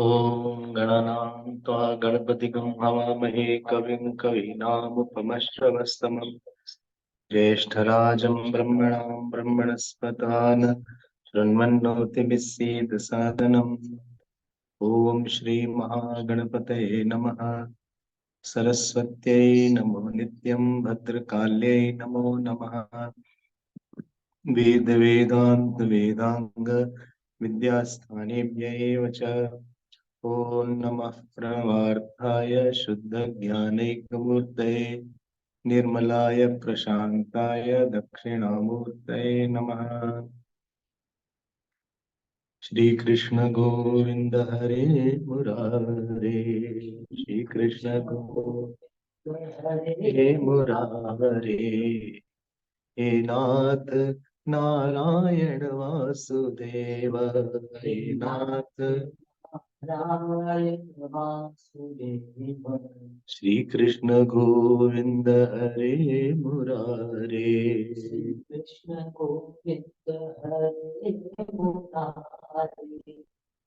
ॐ गणानां त्वा गणपतिगं हवामहे कविं कवीनामुपमश्रवस्तमं ज्येष्ठराजं ब्रह्मणां ब्रह्मणस्पतान् शृण्वन्नोतिभिस्सीदसादनम्। ॐ श्रीमहागणपतये नमः। सरस्वत्यै नमो नित्यं भद्रकाल्यै नमो नमः। वेदान्त विद्यास्थानेभ्यः च ॐ नमः प्रणवार्थाय शुद्धज्ञानैकमूर्तये निर्मलाय प्रशान्ताय दक्षिणामूर्तये नमः। श्री कृष्ण गोविंद हरे मुरारे, श्री कृष्ण गोविंद हरे मुरारे, हे नाथ नारायण वासुदेव, हे नाथ नारायण वासुदेव। श्री कृष्ण गोविंद हरे मुरारे, श्री कृष्ण गोविंद हरे मुरारे,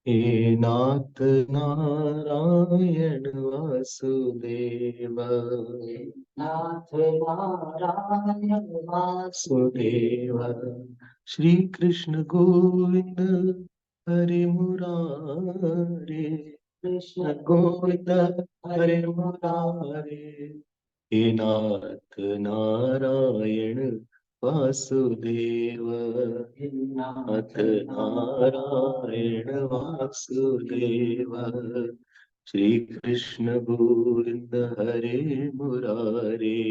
हे नाथ नारायण वासुदेव, नाथ नारायण वासुदेव। श्री कृष्ण गोविंद हरे मुरारे, कृष्ण गोविंद हरे मुरारे, हे नाथ नारायण वासुदेव, हे नाथ नारायण वासुदेव। श्री कृष्ण गोविंद हरे मुरारे,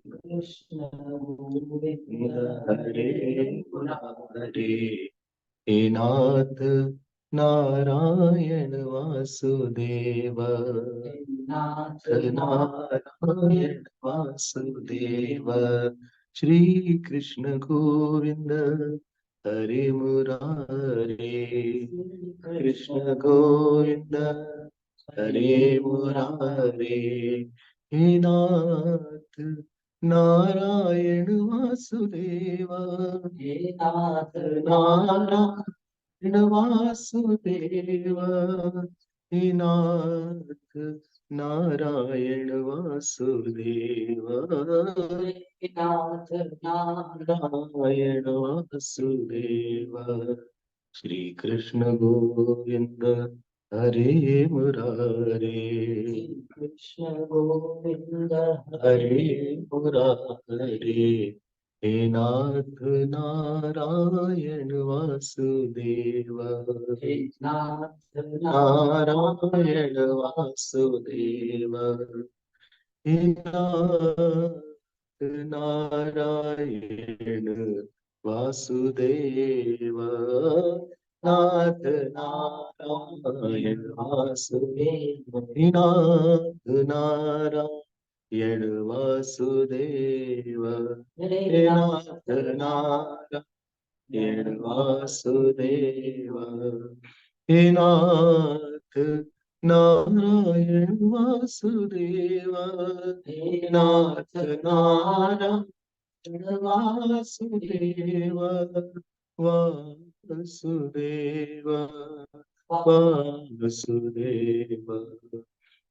कृष्ण गोविंद हरे मुरारे, हे नाथ नारायण वासुदेव, नाथ नारायण वासुदेव। श्री कृष्ण गोविंद हरे मुरारे, कृष्ण गोविंद हरे मुरारे, हे नाथ नारायण वासुदेव, हे नाथ नारायण वासुदेव, हे नाथ नारायण वासुदेव, हे नाथ नारायण वासुदेव। श्री कृष्ण गोविंद हरे मुरारे, कृष्ण गोविंद हरे मुरारे, हे नाथ नारायण वासुदेव, हे नाथ नारायण वासुदेव, हे नाथ नारायण वासुदेव, नाथ नारायण वासुदेव, हे नाथ नारायण वासुदेव, हे नाथ नारायण वासुदेव, हे नाथ नारायण वासुदेव, हे नाथ नारायण वासुदेव, वासुदेव वासुदेव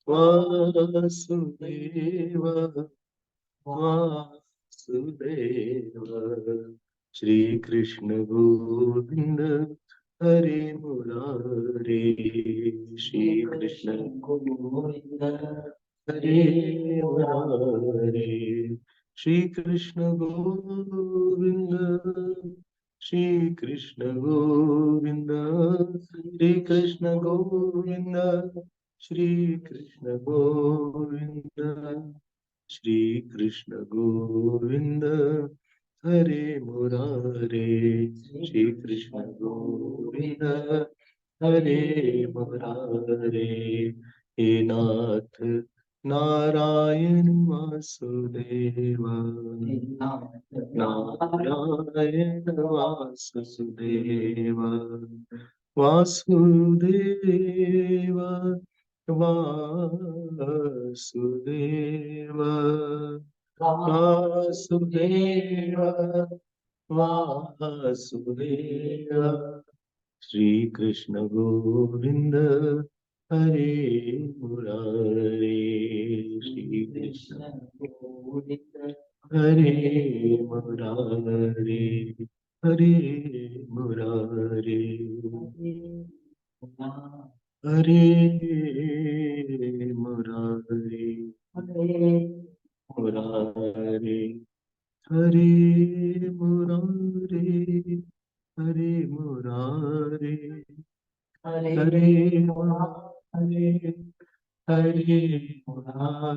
वासुदेव वासुदेव। श्री कृष्ण गोविंद हरे मुरारे, श्री कृष्ण गोविंद हरे मुरारे, श्री कृष्ण गोविंद, श्री कृष्ण गोविंद, श्री कृष्ण गोविंद, श्री कृष्ण गोविंद, श्री कृष्ण गोविंद हरे मुरारे, श्री कृष्ण गोविंद हरे मुरारे, हे नाथ नारायण वासुदेव, नारायण वासुदेव, वासुदेव वासुदेव वासुदेव वासुदेव। श्री कृष्ण गोविंद हरे मुरारे, श्री कृष्ण गोविंद हरे मुरारे, हरे मुरारे, हरे मुरारे, मुरारे, हरे मुरारे, हरे मुरारे, हरे मुरारे, हरे मुरारे,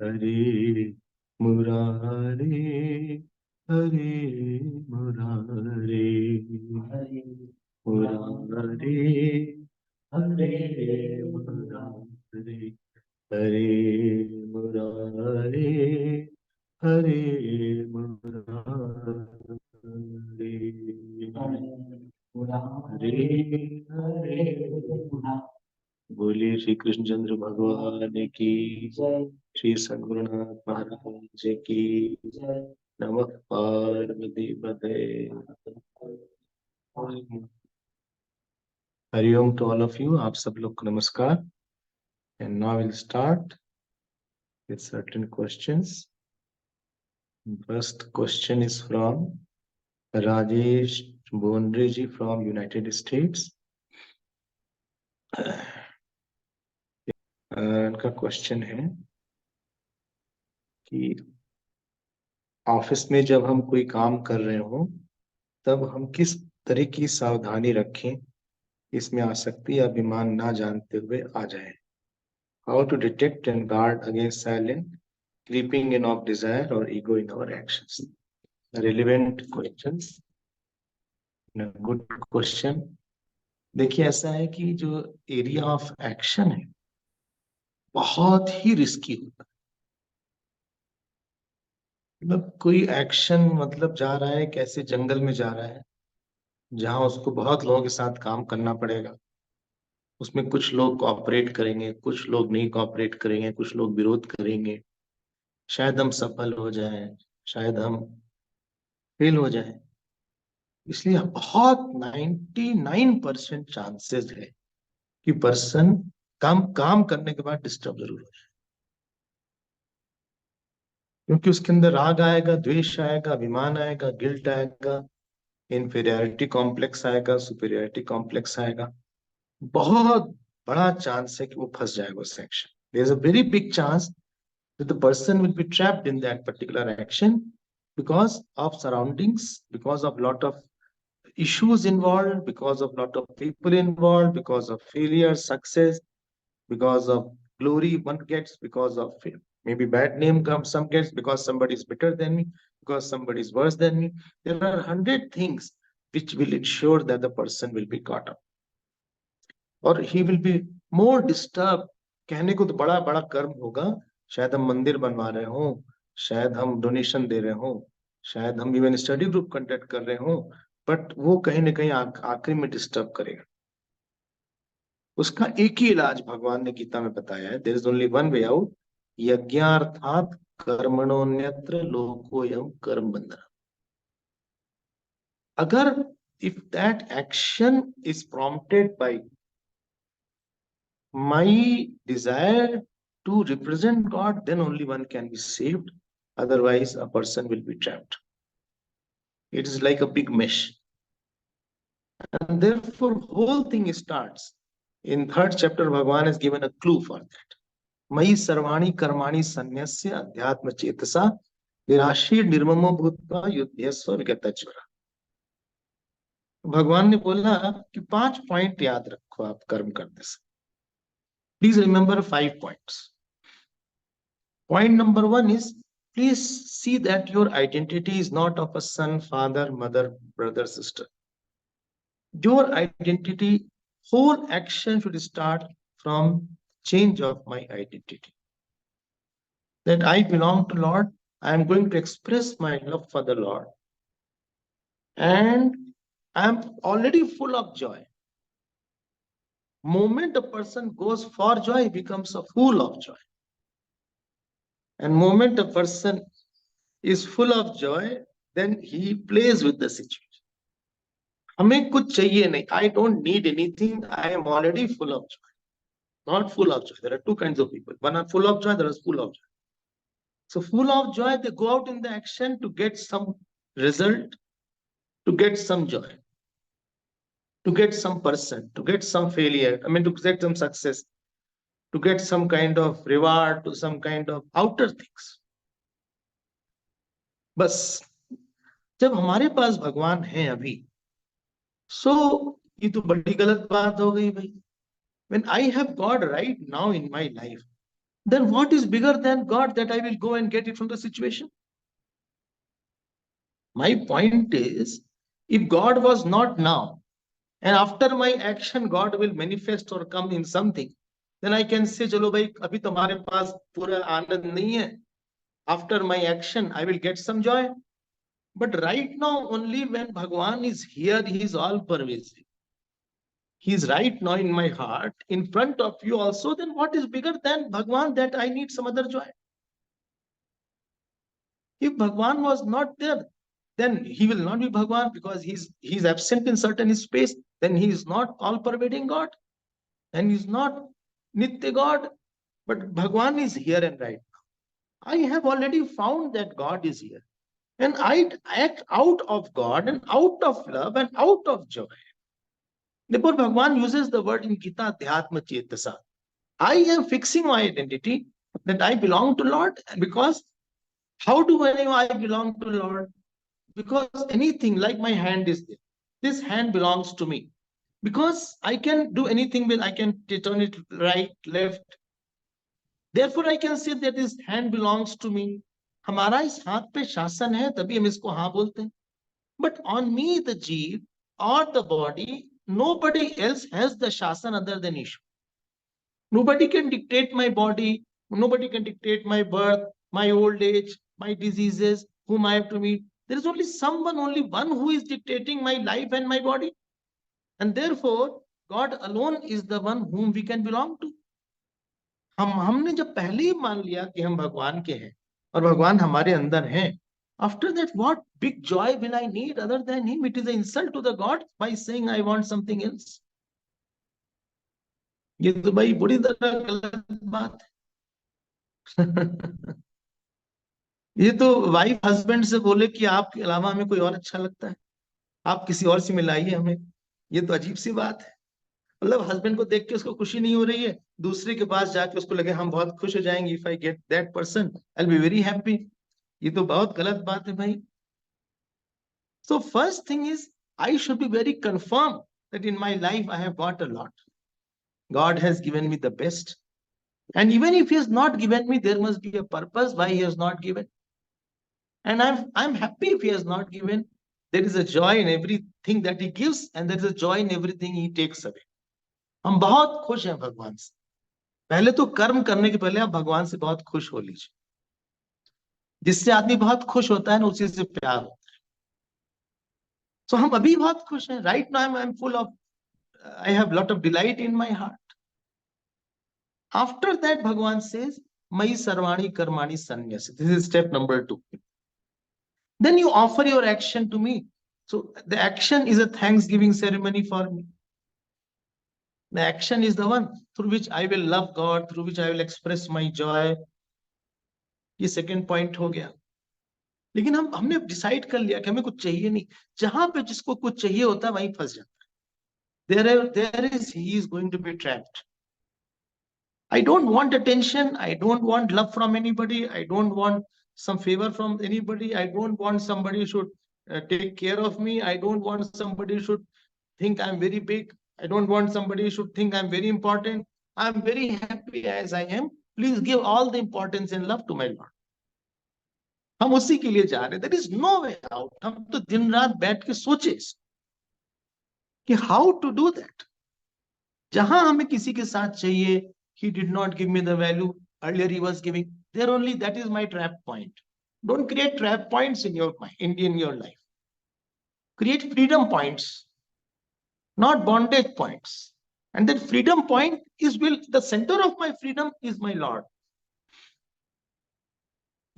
हरे मुरारे, हरे मुरारे, मुरारे, हरे मुरारे, हरे मुरारे, हरे मुरारे, हरे हरे। बोलिए श्री कृष्णचंद्र भगवान की, श्री सद्गुरुनाथ महाराज की, नमः पार्वती पते। Hari Om to all of you, आप सब लोग को नमस्कार। And now will start with certain questions. First question is from Rajesh Bonre ji from United States. उनका क्वेश्चन है कि ऑफिस में जब हम कोई काम कर रहे हो तब हम किस तरह की सावधानी रखें, इसमें आसक्ति या अभिमान ना जानते हुए आ जाए। How to detect and guard against silent creeping in of desire or ego in our actions. Relevant questions, good question. देखिए ऐसा है कि जो एरिया ऑफ एक्शन है बहुत ही रिस्की होता है। मतलब कोई एक्शन मतलब जा रहा है कैसे जंगल में जा रहा है जहां उसको बहुत लोगों के साथ काम करना पड़ेगा। उसमें कुछ लोग कोऑपरेट करेंगे, कुछ लोग नहीं कोऑपरेट करेंगे, कुछ लोग विरोध करेंगे। शायद हम सफल हो जाएं, शायद हम फेल हो जाएं। इसलिए बहुत 99% चांसेस है कि पर्सन काम काम करने के बाद डिस्टर्ब जरूर हो जाए, क्योंकि उसके अंदर राग आएगा, द्वेष आएगा, अभिमान आएगा, गिल्ट आएगा, इन्फीरियरिटी कॉम्प्लेक्स आएगा, सुपीरियरिटी कॉम्प्लेक्स आएगा। बहुत बड़ा चांस है कि वो फंस जाएगा उस action. There is a very big chance that the person will be trapped in that particular action because of surroundings, because of lot of issues involved, because of lot of people involved, because of failure, success, because of glory one gets, because of maybe bad name comes some gets, because somebody is better than me, because somebody is worse than me. There are 100 things which will ensure that the person will be caught up और he will be more disturbed। कहने को तो बड़ा बड़ा कर्म होगा, शायद हम मंदिर बनवा रहे हो, शायद हम डोनेशन दे रहे हो, शायद हम इवन स्टडी ग्रुप कंडक्ट कर रहे हो, बट वो कहीं ना कहीं आखिरी में डिस्टर्ब करेगा। उसका एक ही इलाज भगवान ने गीता में बताया है, there is only one way out, यज्ञार्थात कर्मणोन्यत्र लोकोयम कर्म बंधन। अगर if that action is prompted by my desire to represent God, then only one can be saved. Otherwise, a person will be trapped. It is like a big mesh. And therefore, whole thing starts. In third chapter, Bhagavan has given a clue for that. Mai sarvani karmani sanyasya adhyatma chetasa निराशी निर्ममो भूत्वा युद्धस्व विगतज्वरा। भगवान ने बोला कि 5 point याद रखो आप कर्म करने से। Please remember 5 points. Point number 1 is, please see that your identity is not of a son, father, mother, brother, sister. Your identity, whole action should start from change of my identity. That I belong to Lord, I am going to express my love for the Lord. And I am already full of joy. Moment a person goes for joy, he becomes a fool of joy. And moment a person is full of joy, then he plays with the situation. हमें कुछ चाहिए नहीं. I don't need anything. I am already full of joy. Not full of joy. There are two kinds of people. One are full of joy, there is full of joy. So full of joy, they go out in the action to get some result, to get some joy, to get some person, to get some failure. I mean, to get some success, to get some kind of reward, to some kind of outer things. बस जब हमारे पास भगवान है अभी, सो ये तो बड़ी गलत बात हो गई भाई. When I have God right now in my life, then what is bigger than God that I will go and get it from the situation? My point is, if God was not now, and after my action God will manifest or come in something, then I can say, चलो भाई अभी तुम्हारे पास पूरा आनंद नहीं है. After my action I will get some joy. But right now, only when Bhagwan is here, he is all pervasive. He is right now in my heart, in front of you also. Then what is bigger than Bhagwan that I need some other joy? If Bhagwan was not there, then he will not be Bhagwan, because he's absent in certain space. Then he is not all-pervading God, and he is not Nitya God. But Bhagwan is here and right now. I have already found that God is here, and I act out of God and out of love and out of joy. Therefore, Bhagwan uses the word in Gita, Dhyatma Chetasa. I am fixing my identity that I belong to Lord, because how do I know I belong to Lord? Because anything like my hand is there. This hand belongs to me. Because I can do anything with, I can turn it right, left. Therefore, I can say that this hand belongs to me. हमारा इस हाथ पे शासन है, तभी हम इसको हाँ बोलते हैं. But on me, the jeev or the body, nobody else has the shasan other than Ishwar. Nobody can dictate my body. Nobody can dictate my birth, my old age, my diseases, whom I have to meet. There is only someone, only one who is dictating my life and my body. And therefore, God alone is the one whom we can belong to. हमने जब पहले ही मान लिया कि हम भगवान के हैं और भगवान हमारे अंदर हैं, after that what big joy will I need other than him? It is an insult to the God by saying I want something else. ये तो भाई बुरी तरह गलत बात है. ये तो वाइफ हस्बैंड से बोले कि आपके अलावा हमें कोई और अच्छा लगता है, आप किसी और से मिलाइए हमें. ये तो अजीब सी बात है. मतलब हस्बैंड को देख के उसको खुशी नहीं हो रही है, दूसरे के पास जाके उसको लगे हम बहुत खुश हो जाएंगे, if I get that person I will be very happy. ये तो बहुत गलत बात है भाई. So first thing is, I should be very confirm that in my life I have got a lot. God has given me the best, and even if he has not given me, there must be a purpose why he has not given. And I'm happy if he has not given. There is a joy in everything that he gives, and there is a joy in everything he takes away. हम बहुत खुश हैं भगवान से. पहले तो कर्म करने के पहले आप भगवान से बहुत खुश हो लीजिए. जिससे आदमी बहुत खुश होता है ना, उसी से प्यार होता है. सो हम अभी बहुत खुश हैं. Right now I am full of, I have lot of delight in my heart. After that भगवान सेज मयि सर्वाणि कर्माणि संन्यस्य. This is step number 2. Then you offer your action to me. So the action is a thanksgiving ceremony for me. The action is the one through which I will love God, through which I will express my joy. ये second point हो गया. लेकिन हमने decide कर लिया कि हमें कुछ चाहिए नहीं. जहां पे जिसको कुछ चाहिए होता है वहीं फंस जाता है. There is he is going to be trapped. I don't want attention. I don't want love from anybody. I don't want some favor from anybody. I don't want somebody should take care of me. I don't want somebody should think I'm very big. I don't want somebody should think I'm very important. I'm very happy as I am. Please give all the importance and love to my Lord. हम उसी के लिए जा रहे. There is no way out. हम तो दिन रात बैठ के सोचे कि how to do that. जहां हमें किसी के साथ चाहिए, he did not give me the value earlier he was giving. There only, that is my trap point. Don't create trap points in your mind, in your life. Create freedom points, not bondage points. And that freedom point is, will the center of my freedom is my Lord.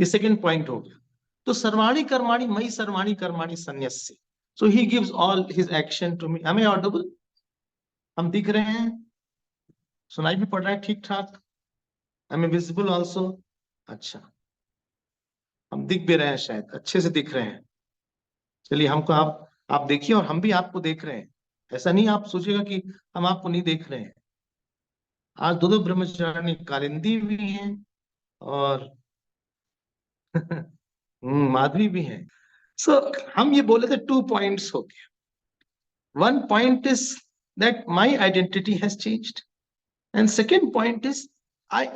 ये second point हो गया. तो सर्वाणी कर्माणी मयि सर्वाणी कर्माणी संन्यस्य. So he gives all his action to me. Am I audible? हम दिख रहे हैं? सुनाई भी पड़ रहा है ठीक ठाक? Am I visible also? अच्छा, हम दिख भी रहे हैं, शायद अच्छे से दिख रहे हैं। चलिए, हमको आप देखिए और हम भी आपको देख रहे हैं। ऐसा नहीं आप सोचिएगा कि हम आपको नहीं देख रहे हैं। आज दो ब्रह्मचारिणी कालिंदी भी हैं और माधवी भी हैं। सो हम ये बोले थे 2 पॉइंट्स हो गए। 1 point is that my identity has changed, and second point is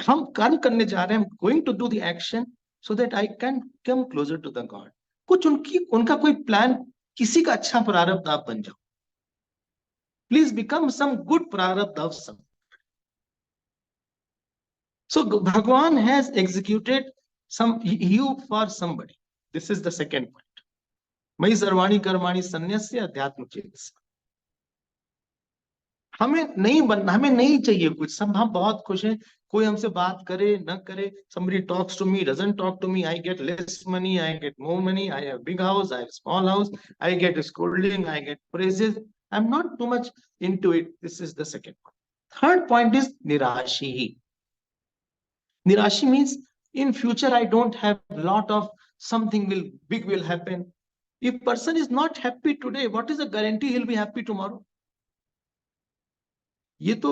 हम कर्म करने जा रहे हैं, going to do the action so that I can come closer to the God. कुछ उनका कोई प्लान, किसी का अच्छा प्रारब्ध आप बन जाओ। Please become some good प्रारब्ध of some. So Bhagwan has executed some you for somebody. This is the second point. मयि सर्वाणि कर्माणि सन्न्यस्य अध्यात्म चेतसा। हमें नहीं बनना, हमें नहीं चाहिए कुछ, सब हम बहुत खुश हैं। कोई हमसे बात करे न करे, somebody talks to me, doesn't talk to me, I get less money, I get more money, I have big house, I have small house, I get scolding, I get praises. I'm not too much into it. This is the second point. Third point is nirashi. Nirashi means in future I don't have lot of something big will happen. If person is not happy today, what is the guarantee he'll be happy tomorrow? ये तो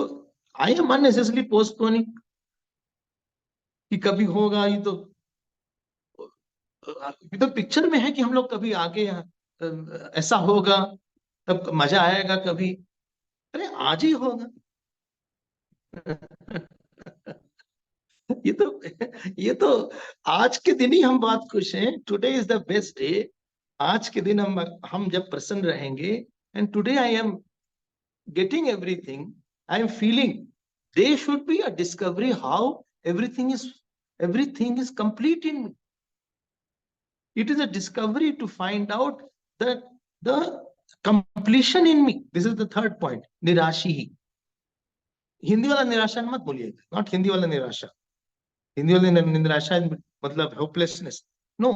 I am unnecessarily postponing कि कभी होगा। ये तो picture में है कि हम लोग कभी आगे ऐसा होगा, तब मजा आएगा कभी। अरे आज ही होगा। ये तो आज के दिन ही हम बहुत खुश हैं। Today is the best day. आज के दिन हम जब प्रसन्न रहेंगे, and today I am getting everything, I am feeling there should be a discovery how everything is complete in me. It is a discovery to find out that the completion in me. This is the third point. निराशी ही, हिंदी वाला निराशा मत बोलिएगा, not Hindi वाला निराशा। हिंदी वाला निराशा मतलब hopelessness. No,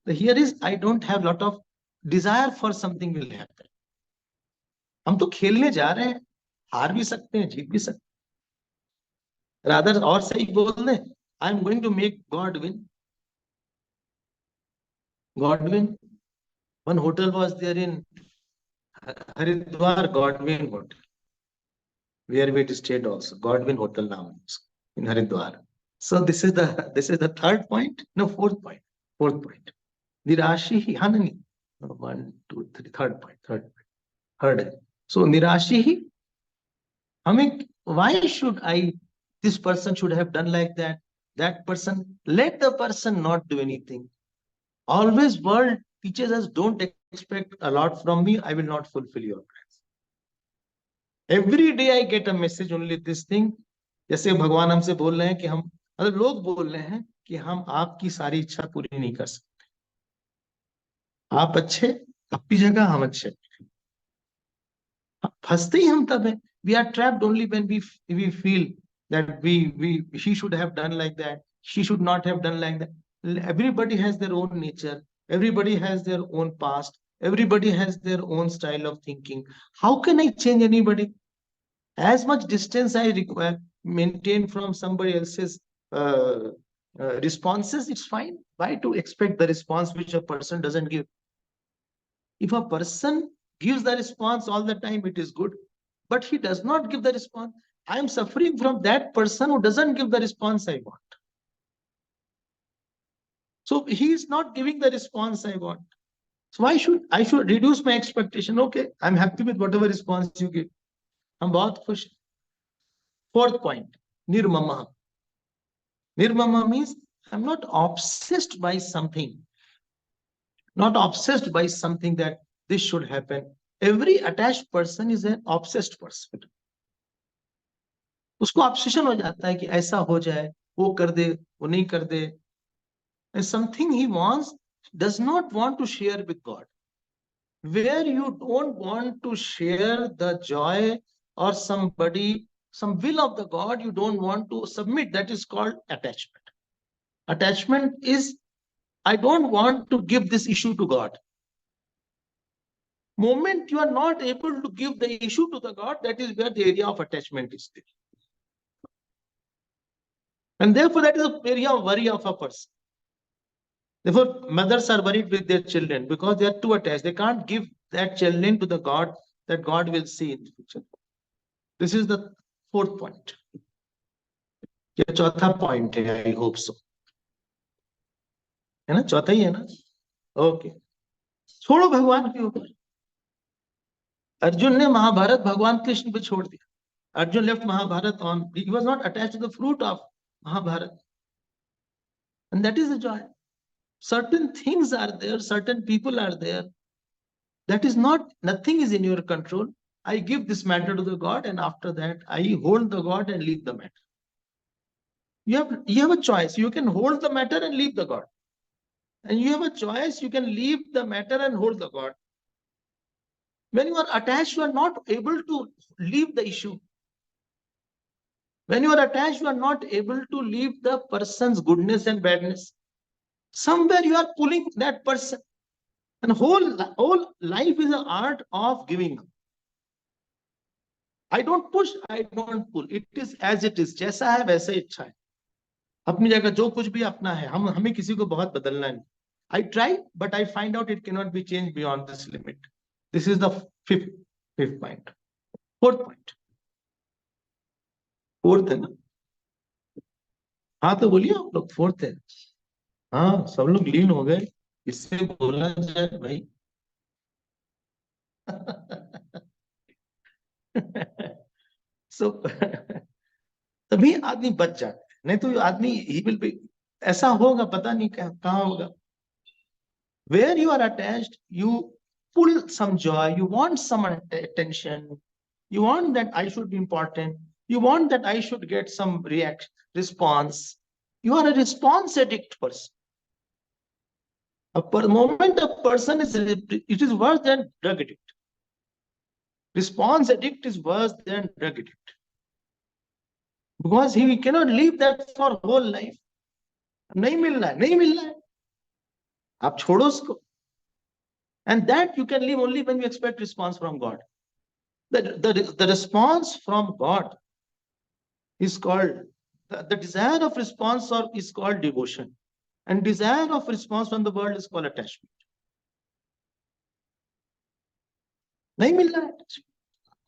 here is I don't have lot of desire for something will happen. हम तो खेलने जा रहे हैं, हार भी सकते हैं, जीत भी सकते हैं। रादर और सही बोल दें, I am going to make God win. Godwin, one hotel was there in Haridwar, Godwin Hotel, where we stayed also. Godwin Hotel now in Haridwar. So this is the third point. No, fourth point. Fourth point. Nirashi hi Hanani. 1, 2, 3. Third point. Third. So Nirashi hi. Why should this person should have done like that? That person, let the person not do anything. Always world teaches us, don't expect a lot from me, I will not fulfill your plans. Every day I get a message only this thing. जैसे भगवान हमसे बोल रहे हैं कि हम, मतलब लोग बोल रहे हैं कि हम आपकी सारी इच्छा पूरी नहीं कर सकते। आप अच्छे अपनी जगह, हम अच्छे। फंसते ही हम तब है। We are trapped only when we feel that she should have done like that, she should not have done like that. Everybody has their own nature, everybody has their own past, everybody has their own style of thinking. How can I change anybody? As much distance I require maintain from somebody else's responses, it's fine. Why to expect the response which a person doesn't give? If a person gives the response all the time, it is good, but he does not give the response, I am suffering from that person who doesn't give the response I want. So he is not giving the response I want. So why should I should reduce my expectation? Okay, I'm happy with whatever response you give. I'm बहुत खुश। Fourth point, nirmama. Nirmama means I'm not obsessed by something. Not obsessed by something that this should happen. Every attached person is an obsessed person. उसको obsession हो जाता है कि ऐसा हो जाए, वो कर दे, वो नहीं कर दे। And something he wants, does not want to share with God. Where you don't want to share the joy or somebody, some will of the God, you don't want to submit, that is called attachment. Attachment is, I don't want to give this issue to God. Moment you are not able to give the issue to the God, that is where the area of attachment is there. And therefore, that is the area of worry of a person. Therefore, mothers are worried with their children because they are too attached. They can't give that children to the God that God will see in the future. This is the fourth point. ये चौथा point है, I hope so, है ना, चौथा ही है ना, okay. छोड़ो भगवान के ऊपर। अर्जुन ने महाभारत भगवान कृष्ण पे छोड़ दिया। Arjun left Mahabharata on, he was not attached to the fruit of Mahabharata. And that is the joy. Certain things are there, certain people are there. That is not, nothing is in your control. I give this matter to the God, and after that, I hold the God and leave the matter. You have a choice. You can hold the matter and leave the God. And you have a choice. You can leave the matter and hold the God. When you are attached, you are not able to leave the issue. When you are attached, you are not able to leave the person's goodness and badness. Somewhere you are pulling that person. And whole life is an art of giving up. I don't push, I don't pull. It is as it is. जैसा है वैसे इच्छा है। अपनी जगह जो कुछ भी अपना है, हमें किसी को बहुत बदलना नहीं। I try, but I find out it cannot be changed beyond this limit. This is the fifth point. Fourth point. Fourth है ना? हाँ तो बोलिए आप लोग, फोर्थ है। हाँ सब लोग लीन हो गए, इससे बोलना जाए भाई। सो तभी आदमी बच जाता है, नहीं तो आदमी ही विल बी, ऐसा होगा पता नहीं कहाँ होगा। Where you are attached, you pull some joy, you want some attention, you want that I should be important, you want that I should get some response. You are a response addict person. Per moment a person is, it is worse than drug addict. Response addict is worse than drug addict. Because he cannot leave that for whole life. नहीं मिल रहा है, आप छोड़ो उसको. And that you can live only when you expect response from God. The response from God is called, the desire of response is called devotion. And desire of response from the world is called attachment. नहीं मिल रहा है,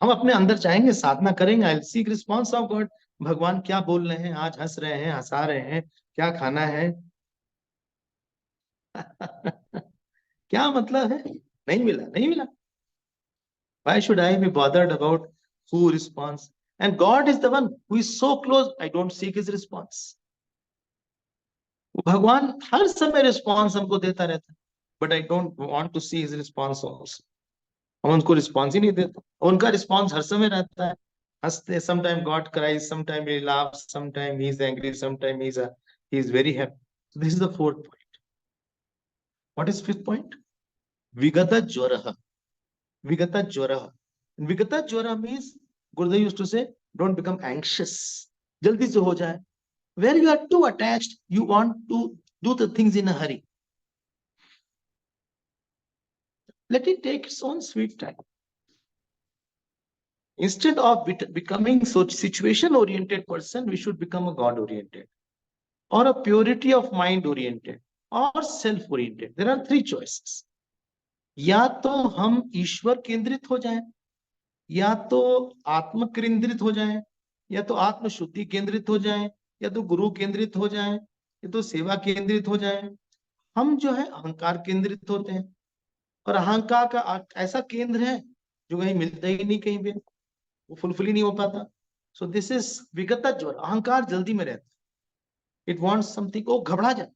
हम अपने अंदर जाएंगे, साधना करेंगे, I'll seek response of God. भगवान क्या बोल रहे हैं, आज हंस रहे हैं, हंसा रहे हैं, क्या खाना है? क्या मतलब है? नहीं मिला. Why should I be bothered about who responds? And God is the one who is so close, I don't seek his response. भगवान हर समय रिस्पॉन्स हमको देता रहता है, but I don't want to see his response also. हम उनको response ही नहीं देते, उनका रिस्पॉन्स हर समय रहता है, हंसते. Sometime God cries, sometime he laughs, sometime he is angry, sometime he is very happy. So this is the fourth point. What is fifth point? Vigata jwara. Vigata jwara. Vigata jwara means, Gurudev used to say, don't become anxious. जल्दी से हो जाए. Where you are too attached, you want to do the things in a hurry. Let it take its own sweet time. Instead of becoming so situation-oriented person, we should become a God-oriented, or a purity of mind-oriented, or self-oriented. There are three choices. या तो हम ईश्वर केंद्रित हो जाएं, या तो आत्म केंद्रित हो जाएं, या तो आत्म शुद्धि केंद्रित हो जाएं, या तो गुरु केंद्रित हो जाएं, या तो सेवा केंद्रित हो जाएं. हम जो है अहंकार केंद्रित होते हैं, और अहंकार का ऐसा केंद्र है जो कहीं मिलता ही नहीं, कहीं भी वो फुलफिल ही नहीं हो पाता. सो दिस इज विगत ज्वर. अहंकार जल्दी में रहता है, इट वांट्स समथिंग, वो घबरा जाता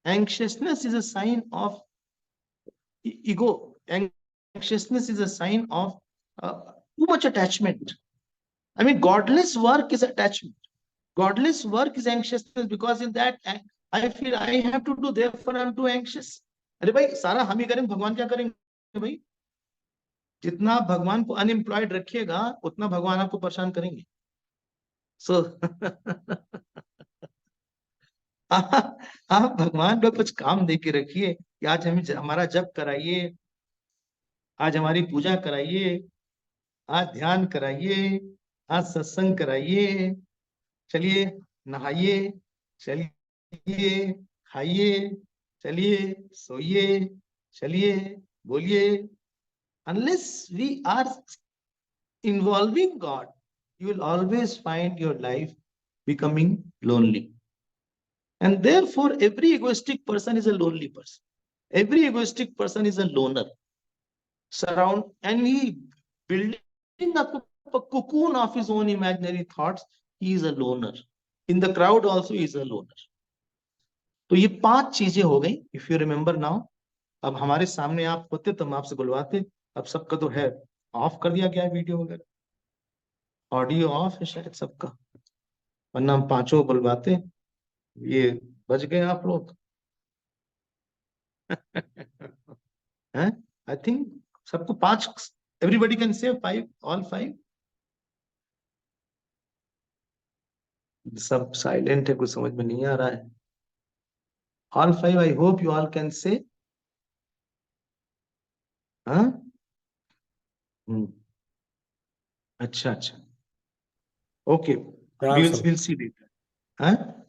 है. Anxiousness is a sign of ego. Anxiousness is a sign of too much attachment. I mean, godless work is attachment. Godless work is anxiousness, because in that I feel I have to do, therefore I'm too anxious. अरे भाई सारा हम ही करेंगे, भगवान क्या करेंगे भाई? जितना भगवान को अनएम्प्लॉयड रखिएगा उतना भगवान आपको परेशान करेंगे. सो आप भगवान को कुछ काम दे के रखिए कि आज हमें हमारा जप कराइए, आज हमारी पूजा कराइए, आज ध्यान कराइए, आज सत्संग कराइए। चलिए नहाइए, चलिए खाइए, चलिए सोइए, चलिए बोलिए। Unless we are involving God, you will always find your life becoming lonely. And therefore, every egoistic person is a lonely person. Every egoistic person is a loner. And he building a cocoon of his own imaginary thoughts. He is a loner. In the crowd also he is a loner. तो ये 5 चीजें हो गई, if you remember now. अब हमारे सामने आप होते तो हम आपसे बुलवाते। अब सबका तो है, ऑफ कर दिया गया है वीडियो वगैरह, ऑडियो ऑफ है शायद सबका, वरना हम पांचों बुलवाते। ये बच गए आप लोग। हैं? आई थिंक सबको 5, एवरीबडी कैन से 5, ऑल 5। सब साइलेंट है, कुछ समझ में नहीं आ रहा है। All 5, I hope you all can say. हाँ, अच्छा अच्छा, ओके, हाँ सर। Will see later. हाँ,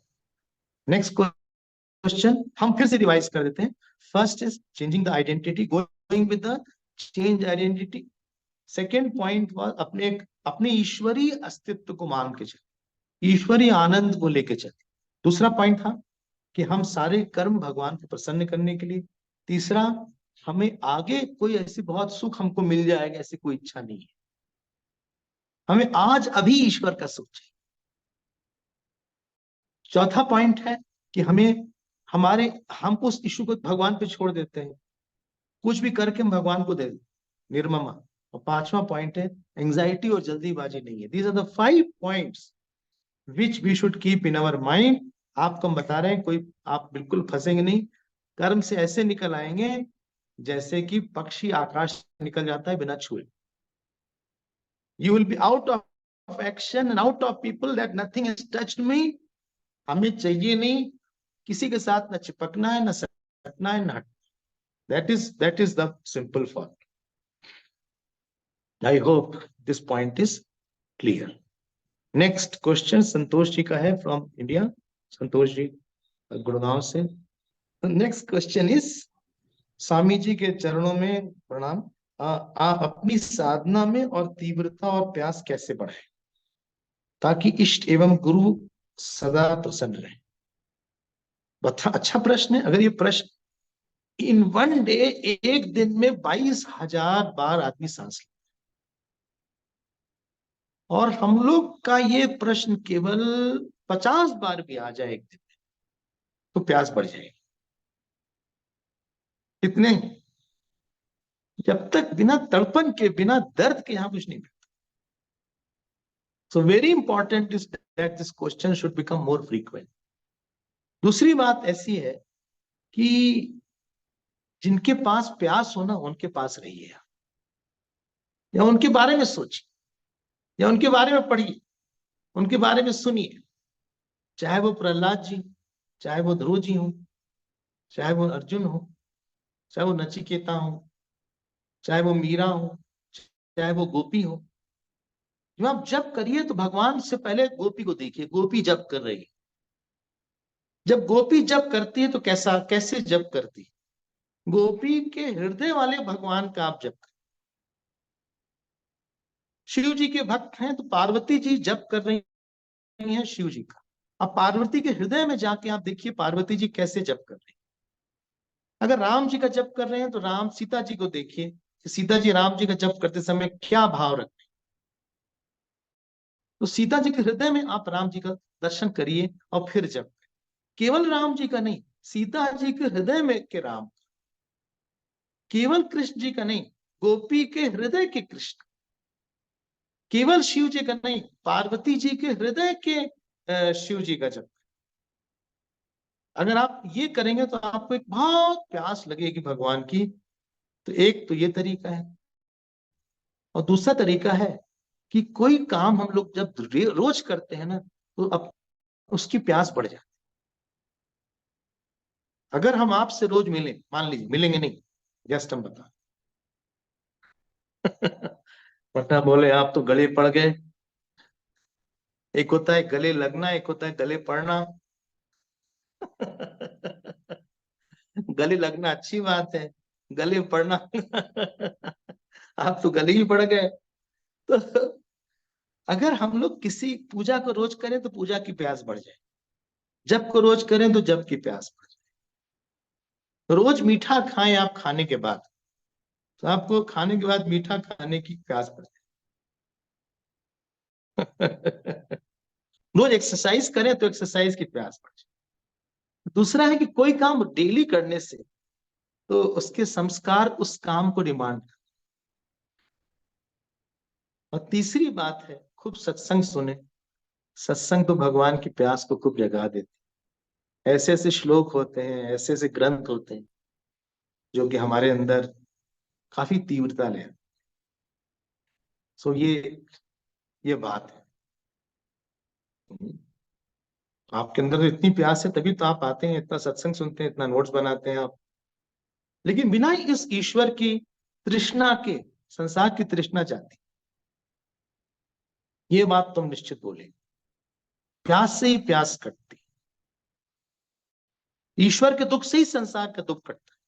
नेक्स्ट क्वेश्चन हम फिर से रिवाइज कर देते हैं। First is changing the identity, going with the change identity. Second point was अपने ईश्वरीय अस्तित्व को मान के चले, ईश्वरीय आनंद को लेके चले। दूसरा पॉइंट था कि हम सारे कर्म भगवान को प्रसन्न करने के लिए। तीसरा, हमें आगे कोई ऐसी बहुत सुख हमको मिल जाएगा ऐसी कोई इच्छा नहीं है, हमें आज अभी ईश्वर का सुख चाहिए। चौथा पॉइंट है कि हम उस इश्यू को भगवान पे छोड़ देते हैं, कुछ भी करके हम भगवान को दे दें, निर्ममा। और पांचवा पॉइंट है एंजाइटी और जल्दीबाजी नहीं है। These are the 5 points which we should keep in our mind. आपको हम बता रहे हैं, कोई आप बिल्कुल फंसेंगे नहीं। कर्म से ऐसे निकल आएंगे जैसे कि पक्षी आकाश से निकल जाता है बिना छुए। You will be out of action and out of people that nothing has touched me. हमें चाहिए नहीं किसी के साथ, न चिपकना है, न सटना है, न हटना। That is the simple form. I hope this point is clear. Next question Santosh ji का है फ्रॉम इंडिया। संतोष जी गुड़गांव से। Next question is, Swami ji के चरणों में प्रणाम। अपनी साधना में और तीव्रता और प्यास कैसे बढ़ाए ताकि इष्ट एवं गुरु सदा प्रसन्न रहे? बता, अच्छा प्रश्न है। अगर ये प्रश्न इन वन डे, एक दिन में 22,000 बार आदमी सांस ले, और हम लोग का ये प्रश्न केवल 50 बार भी आ जाए एक दिन में, तो प्यास बढ़ जाएगी। कितने? जब तक बिना तड़पन के, बिना दर्द के यहां कुछ नहीं मिलता। So very important is that this question should become more frequent. दूसरी बात ऐसी है कि जिनके पास प्यास हो ना, उनके पास रहिए, या उनके बारे में सोचिए, या उनके बारे में पढ़िए, उनके बारे में सुनिए। चाहे वो प्रहलाद जी, चाहे वो ध्रुव जी हो, चाहे वो अर्जुन हो, चाहे वो नचिकेता हो, चाहे वो मीरा हो, चाहे वो गोपी हो। जब आप जप करिए तो भगवान से पहले गोपी को देखिए, गोपी जप कर रही है। जब गोपी जप करती है तो कैसे जप करती है? गोपी के हृदय वाले भगवान का आप जप करें। शिव जी के भक्त हैं तो पार्वती जी जप कर रही हैं शिव जी का। अब पार्वती के हृदय में जाके आप देखिए पार्वती जी कैसे जप कर रही हैं। अगर राम जी का जप कर रहे हैं तो राम सीता जी को देखिए, सीता जी राम जी का जप करते समय क्या भाव रखते हैं। तो सीता जी के हृदय में आप राम जी का दर्शन करिए और फिर जप। केवल राम जी का नहीं, सीता जी के हृदय में के राम, केवल कृष्ण जी का नहीं, गोपी के हृदय के कृष्ण, केवल शिव जी का नहीं, पार्वती जी के हृदय के शिव जी का जप। अगर आप ये करेंगे तो आपको एक बहुत प्यास लगेगी भगवान की। तो एक तो ये तरीका है, और दूसरा तरीका है कि कोई काम हम लोग जब रोज करते हैं ना, तो अब उसकी प्यास बढ़ जाती। अगर हम आपसे रोज मिले, मान लीजिए मिलेंगे नहीं, जस्ट हम बता, वरना बोले आप तो गले पड़ गए। एक होता है गले लगना, एक होता है गले पड़ना। गले लगना अच्छी बात है, गले पड़ना आप तो गले ही पड़ गए। तो अगर हम लोग किसी पूजा को रोज करें तो पूजा की प्यास बढ़ जाए, जप को रोज करें तो जप की प्यास बढ़ जाए। रोज मीठा खाएं आप खाने के बाद, तो आपको खाने के बाद मीठा खाने की प्यास बढ़ जाए। रोज एक्सरसाइज करें तो एक्सरसाइज की प्यास बढ़ जाए। दूसरा है कि कोई काम डेली करने से तो उसके संस्कार उस काम को डिमांड। और तीसरी बात है खूब सत्संग सुने। सत्संग तो भगवान की प्यास को खूब जगा देती। ऐसे ऐसे श्लोक होते हैं, ऐसे ऐसे ग्रंथ होते हैं जो कि हमारे अंदर काफी तीव्रता ले। सो ये बात है। आपके अंदर तो इतनी प्यास है तभी तो आप आते हैं, इतना सत्संग सुनते हैं, इतना नोट्स बनाते हैं आप। लेकिन बिना इस ईश्वर की तृष्णा के संसार की तृष्णा जाती। ये बात तुम निश्चित बोले, प्यास से ही प्यास कटती। ईश्वर के दुख से ही संसार का दुख कटता है।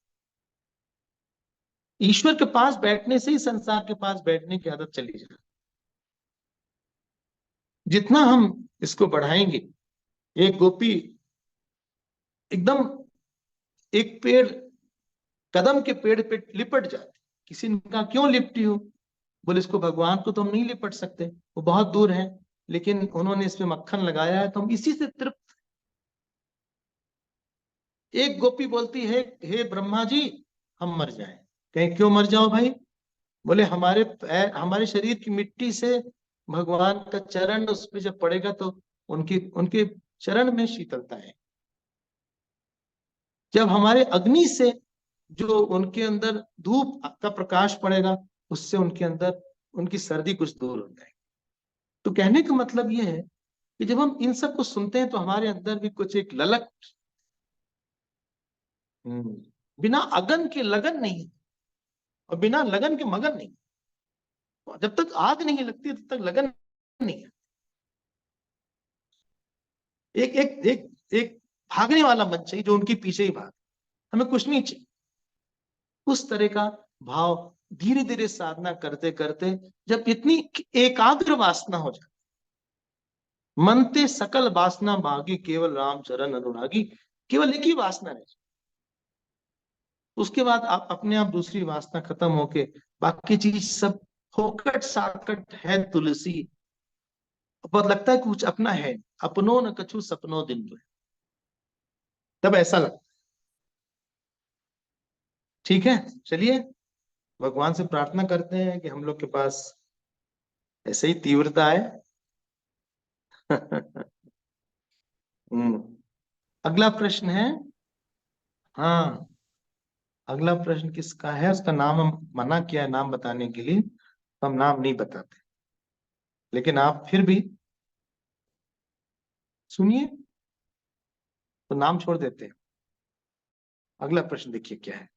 ईश्वर के पास बैठने से ही संसार के पास बैठने की आदत चली जाती। जितना हम इसको बढ़ाएंगे, एक गोपी एकदम एक पेड़, कदम के पेड़ पे लिपट जाती। किसी ने कहा क्यों लिपटी हो? बोले इसको भगवान को तो हम नहीं लिपट सकते, वो बहुत दूर है, लेकिन उन्होंने इसमें मक्खन लगाया है तो हम इसी से तृप्त। एक गोपी बोलती है हे ब्रह्मा जी हम मर जाएं। कहीं क्यों मर जाओ भाई? बोले हमारे पैर, हमारे शरीर की मिट्टी से भगवान का चरण उस पे जब पड़ेगा तो उनकी उनके चरण में शीतलता है। जब हमारे अग्नि से जो उनके अंदर धूप का प्रकाश पड़ेगा, उससे उनके अंदर उनकी सर्दी कुछ दूर हो जाएगी। तो कहने का मतलब यह है कि जब हम इन सब को सुनते हैं तो हमारे अंदर भी कुछ एक ललक। बिना अगन के लगन नहीं, और बिना लगन के मगन नहीं। जब तक आग नहीं लगती तब तक लगन नहीं है। एक एक एक एक भागने वाला मन चाहिए जो उनके पीछे ही भाग। हमें कुछ नहीं चाहिए। उस तरह का भाव धीरे धीरे साधना करते करते जब इतनी एकाग्र वासना हो जाए, मनते सकल वासना मागी केवल राम चरण अनुरागी, केवल एक ही वासना रहे, उसके बाद आप अपने आप दूसरी वासना खत्म होके बाकी चीज सब फोकट साकट है तुलसी। बहुत लगता है कुछ अपना है, अपनों न कछु सपनों दिन में, तब ऐसा लगता। ठीक है, चलिए भगवान से प्रार्थना करते हैं कि हम लोग के पास ऐसे ही तीव्रता है। हम्म। अगला प्रश्न है। हाँ, अगला प्रश्न किसका है? उसका नाम हम मना किया है नाम बताने के लिए, तो हम नाम नहीं बताते, लेकिन आप फिर भी सुनिए तो नाम छोड़ देते हैं। अगला प्रश्न देखिए क्या है।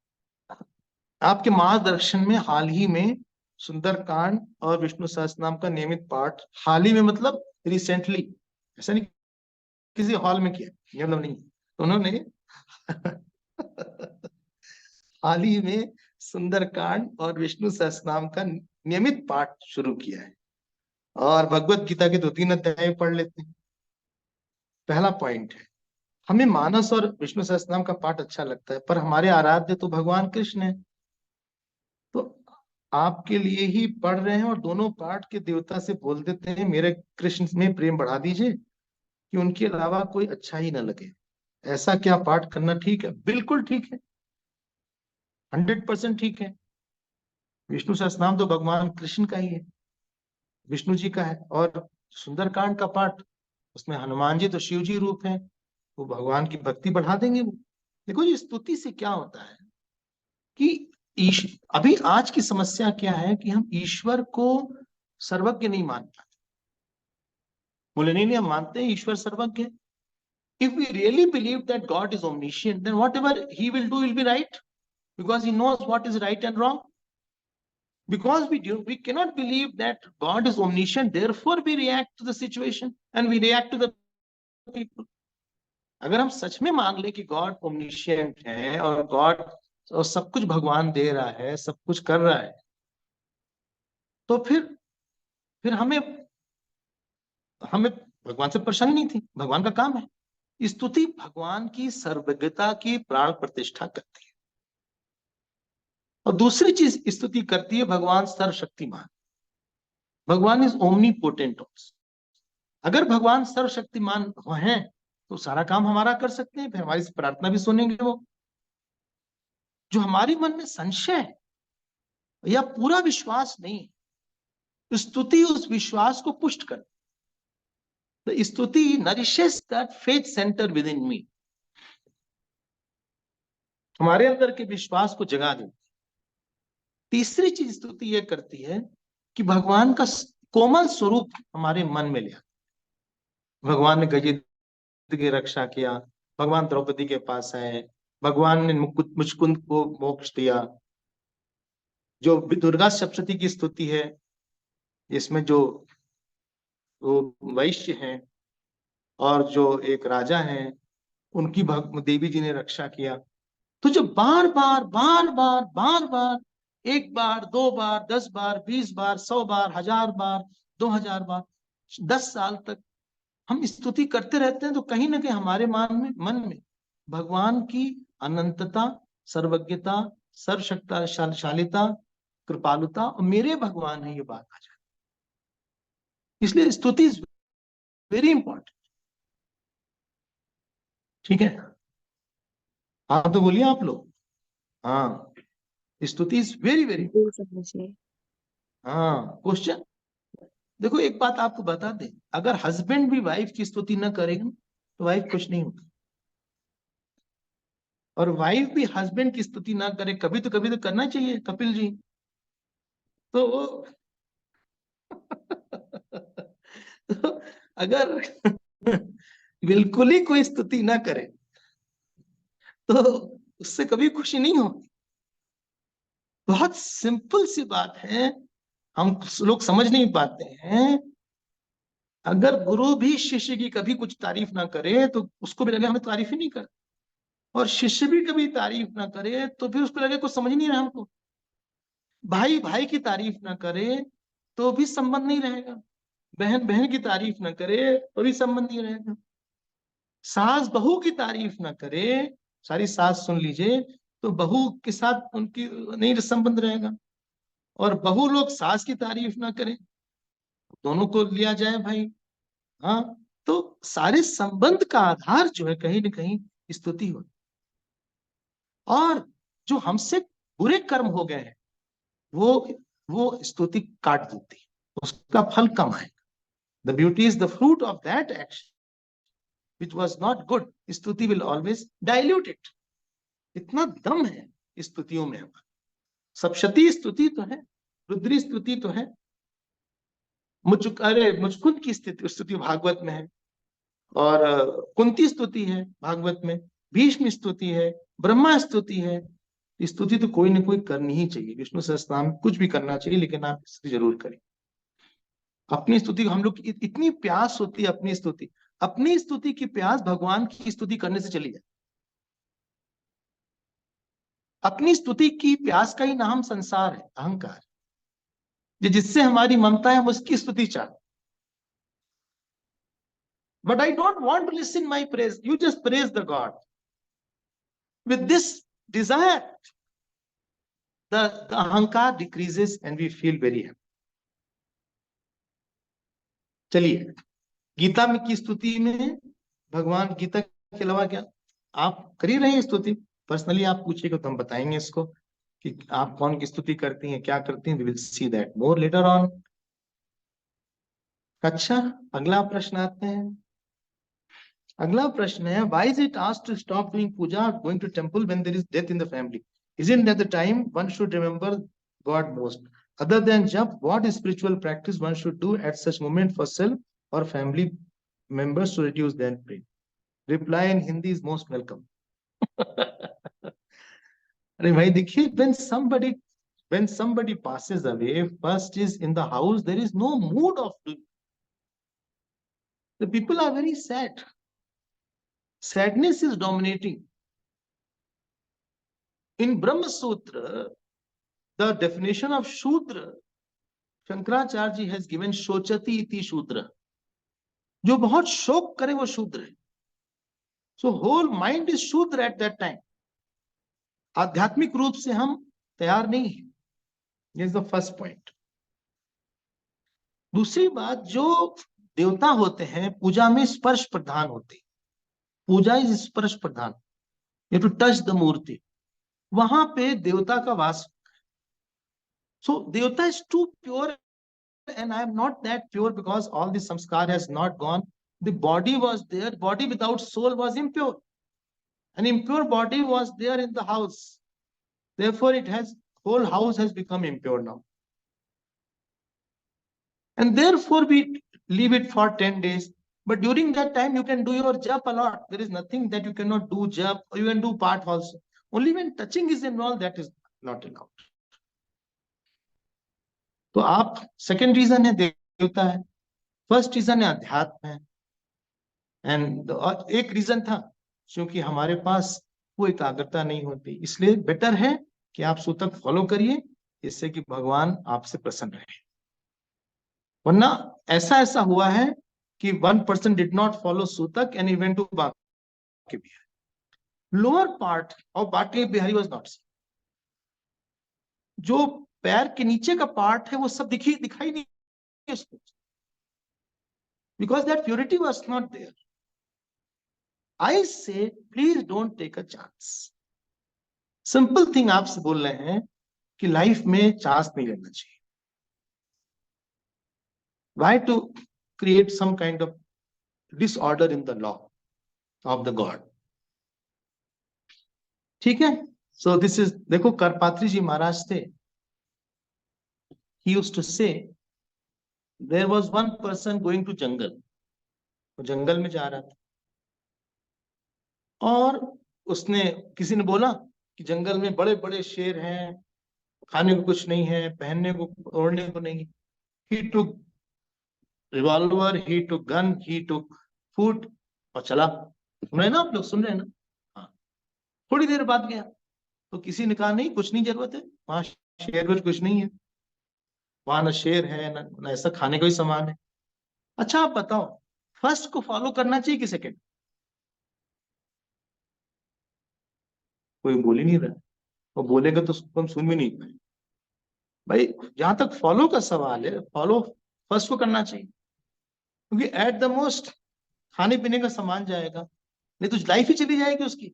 आपके मार्गदर्शन में हाल ही में सुंदरकांड और विष्णु सहस्त्रनाम का नियमित पाठ, हाल ही में मतलब रिसेंटली, ऐसा नहीं किसी हॉल में किया, ये मतलब नहीं। तो उन्होंने हाल ही में सुंदरकांड और विष्णु सहस्त्रनाम का नियमित पाठ शुरू किया है, और भगवत गीता के 2-3 अध्याय पढ़ लेते हैं। पहला पॉइंट है, हमें मानस और विष्णु सहस्त्रनाम का पाठ अच्छा लगता है, पर हमारे आराध्य तो भगवान कृष्ण है। तो आपके लिए ही पढ़ रहे हैं और दोनों पाठ के देवता से बोल देते हैं मेरे कृष्ण में प्रेम बढ़ा दीजिए कि उनके अलावा कोई अच्छा ही ना लगे। ऐसा क्या पाठ करना ठीक है? बिल्कुल ठीक है, 100% ठीक है। विष्णु सहस्त्रनाम तो भगवान कृष्ण का ही है, विष्णु जी का है। और सुंदरकांड का पाठ, उसमें हनुमान जी तो शिव जी रूप हैं, वो भगवान की भक्ति बढ़ा देंगे वो। देखो ये स्तुति से क्या होता है कि अभी आज की समस्या क्या है कि हम ईश्वर को सर्वज्ञ नहीं मान पाते। बोले नहीं नहीं हम मानते हैं ईश्वर सर्वज्ञ है। If we really believe that God is omniscient, then whatever he will do will be right, because he knows what is right and wrong. Because we cannot believe that God is omniscient, therefore we react to the situation and we react to the people. अगर हम सच में मान ले कि God ओमनिशिएंट है और God और सब कुछ भगवान दे रहा है, सब कुछ कर रहा है, तो फिर हमें हमें भगवान से परेशानी नहीं थी। भगवान का काम है। स्तुति भगवान की सर्वज्ञता की प्राण प्रतिष्ठा करती है। और दूसरी चीज स्तुति करती है, भगवान सर्वशक्तिमान, भगवान इज ओमनीपोटेंट ऑल्सो। अगर भगवान सर्वशक्तिमान हैं तो सारा काम हमारा कर सकते हैं, फिर हमारी प्रार्थना भी सुनेंगे वो। जो हमारी मन में संशय है या पूरा विश्वास नहीं, स्तुति उस विश्वास को पुष्ट कर, द स्तुति nourishes that faith centre within me, हमारे अंदर के विश्वास को जगा देती। तीसरी चीज स्तुति यह करती है कि भगवान का कोमल स्वरूप हमारे मन में लिया। भगवान ने गजेंद्र की रक्षा किया, भगवान द्रौपदी के पास आए, भगवान ने मुचकुंद को मोक्ष दिया। जो दुर्गा सप्तशती की स्तुति है, इसमें जो वैश्य हैं और जो एक राजा हैं, उनकी देवी जी ने रक्षा किया। तो जब बार बार बार बार बार बार, एक बार, 2 बार, 10 बार, 20 बार, 100 बार, 1000 बार, 2000 बार, 10 साल तक हम स्तुति करते रहते हैं, तो कहीं ना कहीं हमारे मन में भगवान की अनंतता, सर्वज्ञता, सर्वशक्तिशालिता, कृपालुता और मेरे भगवान है, ये बात आ जाती। इसलिए स्तुति इज वेरी इंपॉर्टेंट। ठीक है, हाँ तो बोलिए आप लोग। हाँ, स्तुति इज वेरी वेरी। हाँ, क्वेश्चन देखो, एक बात आपको बता दें, अगर हस्बैंड भी वाइफ की स्तुति न करेगा तो वाइफ कुछ नहीं होगा, और वाइफ भी हस्बैंड की स्तुति ना करे, कभी तो करना चाहिए कपिल जी। तो तो अगर बिल्कुल ही कोई स्तुति ना करे तो उससे कभी खुशी नहीं होगी। बहुत सिंपल सी बात है, हम लोग समझ नहीं पाते हैं। अगर गुरु भी शिष्य की कभी कुछ तारीफ ना करे तो उसको भी लगे हमें तारीफ ही नहीं कर, और शिष्य भी कभी तारीफ ना करे तो फिर उसको लगे कुछ समझ नहीं रहा हमको। भाई भाई की तारीफ ना करे तो भी संबंध नहीं रहेगा, बहन बहन की तारीफ ना करे तो भी संबंध नहीं रहेगा, सास बहू की तारीफ ना करे, सारी सास सुन लीजिए, तो बहू के साथ उनकी नहीं संबंध रहेगा, और बहू लोग सास की तारीफ ना करें, दोनों को लिया जाए भाई। हाँ, तो सारे संबंध का आधार जो है कहीं ना कहीं स्तुति हो। और जो हमसे बुरे कर्म हो गए हैं वो स्तुति काट देती है, उसका फल कम आएगा। The beauty is the fruit of that action which was not good, स्तुति will always dilute it। इतना दम है स्तुतियों में हमारा। सप्तशती स्तुति तो है, रुद्री स्तुति तो है, मुचकुंद की स्तुति भागवत में है, और कुंती स्तुति है भागवत में, भीष्म स्तुति है, ब्रह्मा स्तुति है। स्तुति तो कोई ना कोई करनी ही चाहिए, विष्णु सहस्त्रनाम कुछ भी करना चाहिए, लेकिन आप स्तुति जरूर करें। अपनी स्तुति, हम लोग इतनी प्यास होती है अपनी स्तुति की प्यास भगवान की स्तुति करने से चली जाए। अपनी स्तुति की प्यास का ही नाम संसार है, अहंकार, जिससे हमारी ममता है, हम उसकी स्तुति चाहते। But I don't want to listen my praise. You just praise the God. With this desire, the ahankar decreases and we feel very happy. चलिए, गीता में की स्तुति में भगवान, गीता के अलावा क्या आप कर ही रहे हैं स्तुति? पर्सनली आप पूछिएगा तो हम बताएंगे इसको कि आप कौन की स्तुति करती हैं, क्या करती हैं। We will see that more later on. अच्छा, अगला प्रश्न आते हैं। अगला प्रश्न है, why is it asked to stop doing puja or going to temple when there is death in the family? Isn't that the time one should remember God most? Other than jap, what spiritual practice one should do at such moment for self or family members to reduce their pain? Reply in Hindi is most welcome. अरे भाई देखिए, when somebody when somebody passes away, first is in the house, there is no mood of doing. The people are very sad. Sadness is dominating. In Brahma Sutra, the definition of Shudra, Shankaracharya ji has given Shochati iti Shudra. जो बहुत शोक करे वो शूद्र है. So whole mind is Shudra at that time. आध्यात्मिक रूप से हम तैयार नहीं है. This is the first point. दूसरी बात, जो देवता होते हैं पूजा में स्पर्श प्रधान होते. पूजा इज स्पर्श प्रधान. You have to touch the मूर्ति. वहां पे देवता का वास. So देवता is too pure and I am not that pure because all the samskar has not gone. The body was there. Body without soul was impure. An impure body was there in the house. Therefore, whole house has become impure now. And therefore, we leave it for 10 days. But during that time, you can do your jap a lot. There is nothing that you cannot do jap, or you can do part also. Only when touching is involved, that is not allowed. तो आप second reason है देवता है, first reason है अध्यात्म है. And एक reason था क्योंकि हमारे पास वो एकाग्रता नहीं होती, इसलिए बेटर है कि आप सूतक फॉलो करिए, इससे कि भगवान आपसे प्रसन्न रहे. वरना ऐसा हुआ है कि 1% डिड नॉट फॉलो सूतक and he went to Banke Bihari. Lower part of Banke Bihari was not. जो पैर के नीचे का पार्ट है वो सब दिखाई नहीं उसको, because that purity was not there. I say please don't take a chance. Simple thing आपसे बोल रहे हैं कि लाइफ में चांस नहीं लेना चाहिए. Why to create some kind of disorder in the law of the God? ठीक है. So this is, देखो करपात्री जी महाराज थे. He used to say, there was one person going to jungle. वो जंगल में जा रहा था और उसने, किसी ने बोला कि जंगल में बड़े बड़े शेर हैं, खाने को कुछ नहीं है, पहनने को ओढ़ने को नहीं. He took revolver, he took gun, he took food और चला. सुन रहे ना आप लोग, सुन रहे हैं ना? हाँ. थोड़ी देर बाद गया तो किसी ने कहा नहीं, कुछ नहीं, जरूरत है, वहां शेर कुछ नहीं है, वहां न शेर है न ऐसा खाने का ही सामान है. अच्छा आप बताओ, फर्स्ट को फॉलो करना चाहिए कि सेकेंड? कोई बोल ही नहीं रहा, वो बोलेगा तो हम सुन भी नहीं पाए. भाई जहां तक फॉलो का सवाल है, फॉलो फर्स्ट को करना चाहिए, क्योंकि एट द मोस्ट खाने पीने का सामान जाएगा, नहीं तो लाइफ ही चली जाएगी उसकी.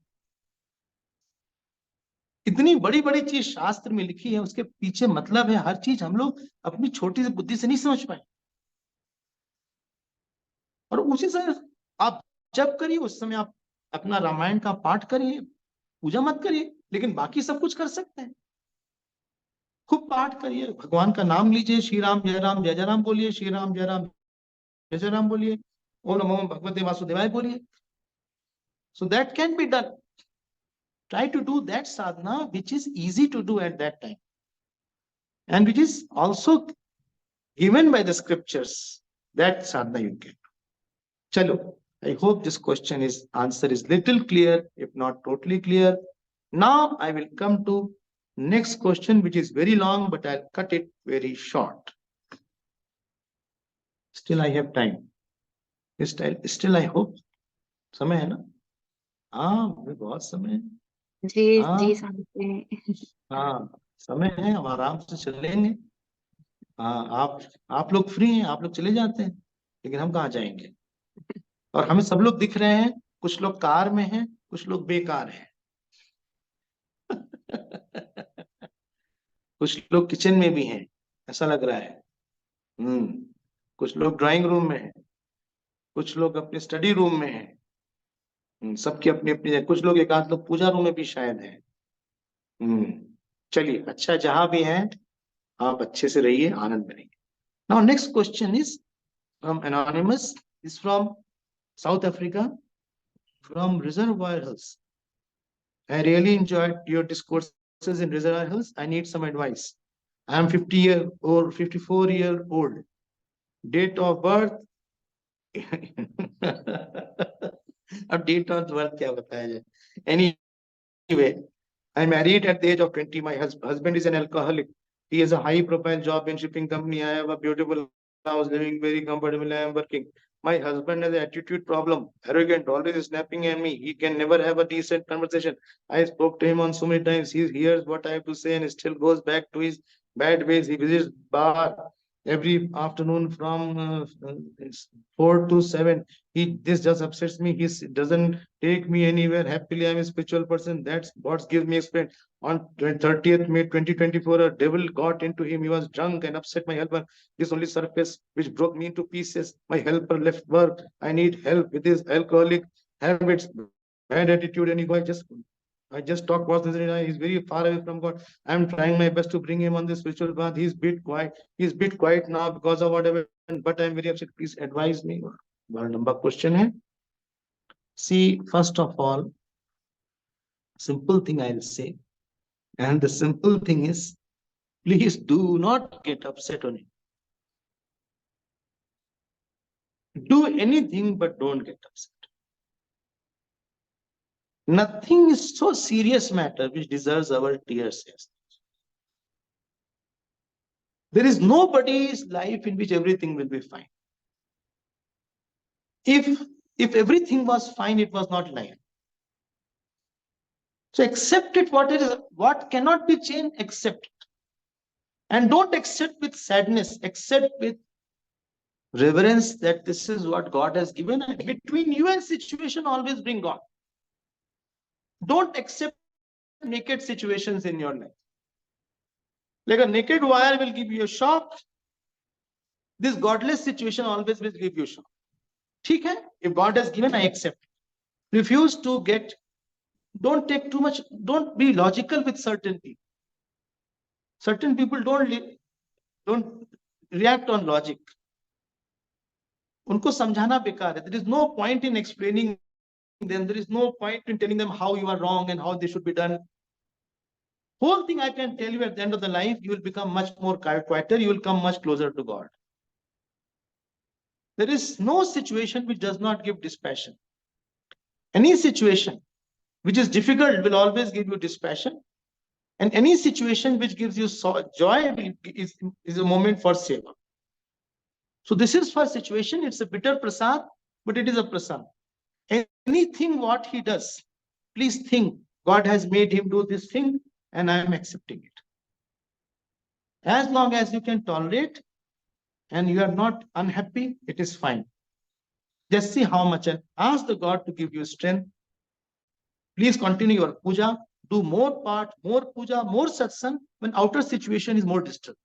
इतनी बड़ी बड़ी चीज शास्त्र में लिखी है, उसके पीछे मतलब है, हर चीज हम लोग अपनी छोटी सी बुद्धि से नहीं समझ पाए. और उसी समय आप जब करिए, उस समय आप अपना रामायण का पाठ करिए, पूजा मत करिए, लेकिन बाकी सब कुछ कर सकते हैं. खूब पाठ करिए, भगवान का नाम लीजिए, श्री राम जय राम बोलिए, श्री राम जय राम बोलिए, ओम नमो भगवते वासुदेवाय बोलिए. So that can be done. Try to do that sadhana which is easy to do at that time and which is also given by the scriptures. That sadhana you can. Chalo, I hope this question is answer is little clear, if not totally clear. Now I will come to next question, which is very long, but I'll cut it very short. Still I have time. Still I hope. समय है ना? हाँ, बहुत समय है. जी हाँ, समझते. हाँ समय है, हम आराम से चलेंगे. हाँ, आप लोग फ्री हैं, आप लोग चले जाते हैं, लेकिन हम कहाँ जाएंगे? और हमें सब लोग दिख रहे हैं, कुछ लोग कार में हैं, कुछ लोग बेकार हैं. कुछ लोग किचन में भी हैं, ऐसा लग रहा है. कुछ लोग ड्राइंग रूम में हैं, कुछ लोग अपने स्टडी रूम में हैं. सबकी अपनी अपनी, कुछ लोग एक आध लोग पूजा रूम में भी शायद हैं. चलिए, अच्छा जहां भी हैं आप अच्छे से रहिए, आनंद में रहिए. Now next question is from anonymous, is from south Africa, from reservoir hills. I really enjoyed your discourses in Reservoir Hills. I need some advice. I am 50 year or 54-year-old. Date of birth. अब date of birth क्या बताया जाए? Anyway, I married at the age of 20. My husband is an alcoholic. He has a high profile job in shipping company. I have a beautiful house, living very comfortable. I am working. My husband has an attitude problem, arrogant, always snapping at me. He can never have a decent conversation. I spoke to him on so many times. He hears what I have to say and still goes back to his bad ways. He visits bar every afternoon from 4 to 7. This just upsets me. He doesn't take me anywhere happily. I'm a spiritual person. That's what gives me experience. On 30th May 2024, a devil got into him. He was drunk and upset my helper. This only surface which broke me into pieces. My helper left work. I need help with his alcoholic habits, bad attitude, and ego. I just talk positively. He's very far away from God. I'm trying my best to bring him on the spiritual path. He's bit quiet. He's bit quiet now because of whatever. But I'm very upset. Please advise me. One number question hai. See, first of all, simple thing I'll say. And the simple thing is, please do not get upset on it. Do anything, but don't get upset. Nothing is so serious matter which deserves our tears. There is nobody's life in which everything will be fine. If everything was fine, it was not life. So accept it, what it is, what cannot be changed, accept it. And don't accept with sadness, accept with reverence that this is what God has given. And between you and situation, always bring God. Don't accept naked situations in your life. Like a naked wire will give you a shock. This godless situation always will give you a shock. ठीक है? If God has given, I accept. Refuse to get, don't take too much, don't be logical with certain people. Certain people don't react on logic. उनको समझाना बेकार है. There is no point in explaining them. There is no point in telling them how you are wrong and how they should be done. Whole thing I can tell you, at the end of the life, you will become much more quieter. You will come much closer to God. There is no situation which does not give dispassion. Any situation which is difficult will always give you dispassion. And any situation which gives you joy is a moment for seva. So this is for situation. It's a bitter prasad, but it is a prasad. Anything what he does, please think, God has made him do this thing and I am accepting it. As long as you can tolerate and you are not unhappy, it is fine. Just see how much, and ask the God to give you strength. Please continue your puja, do more part, more puja, more satsang when outer situation is more disturbed.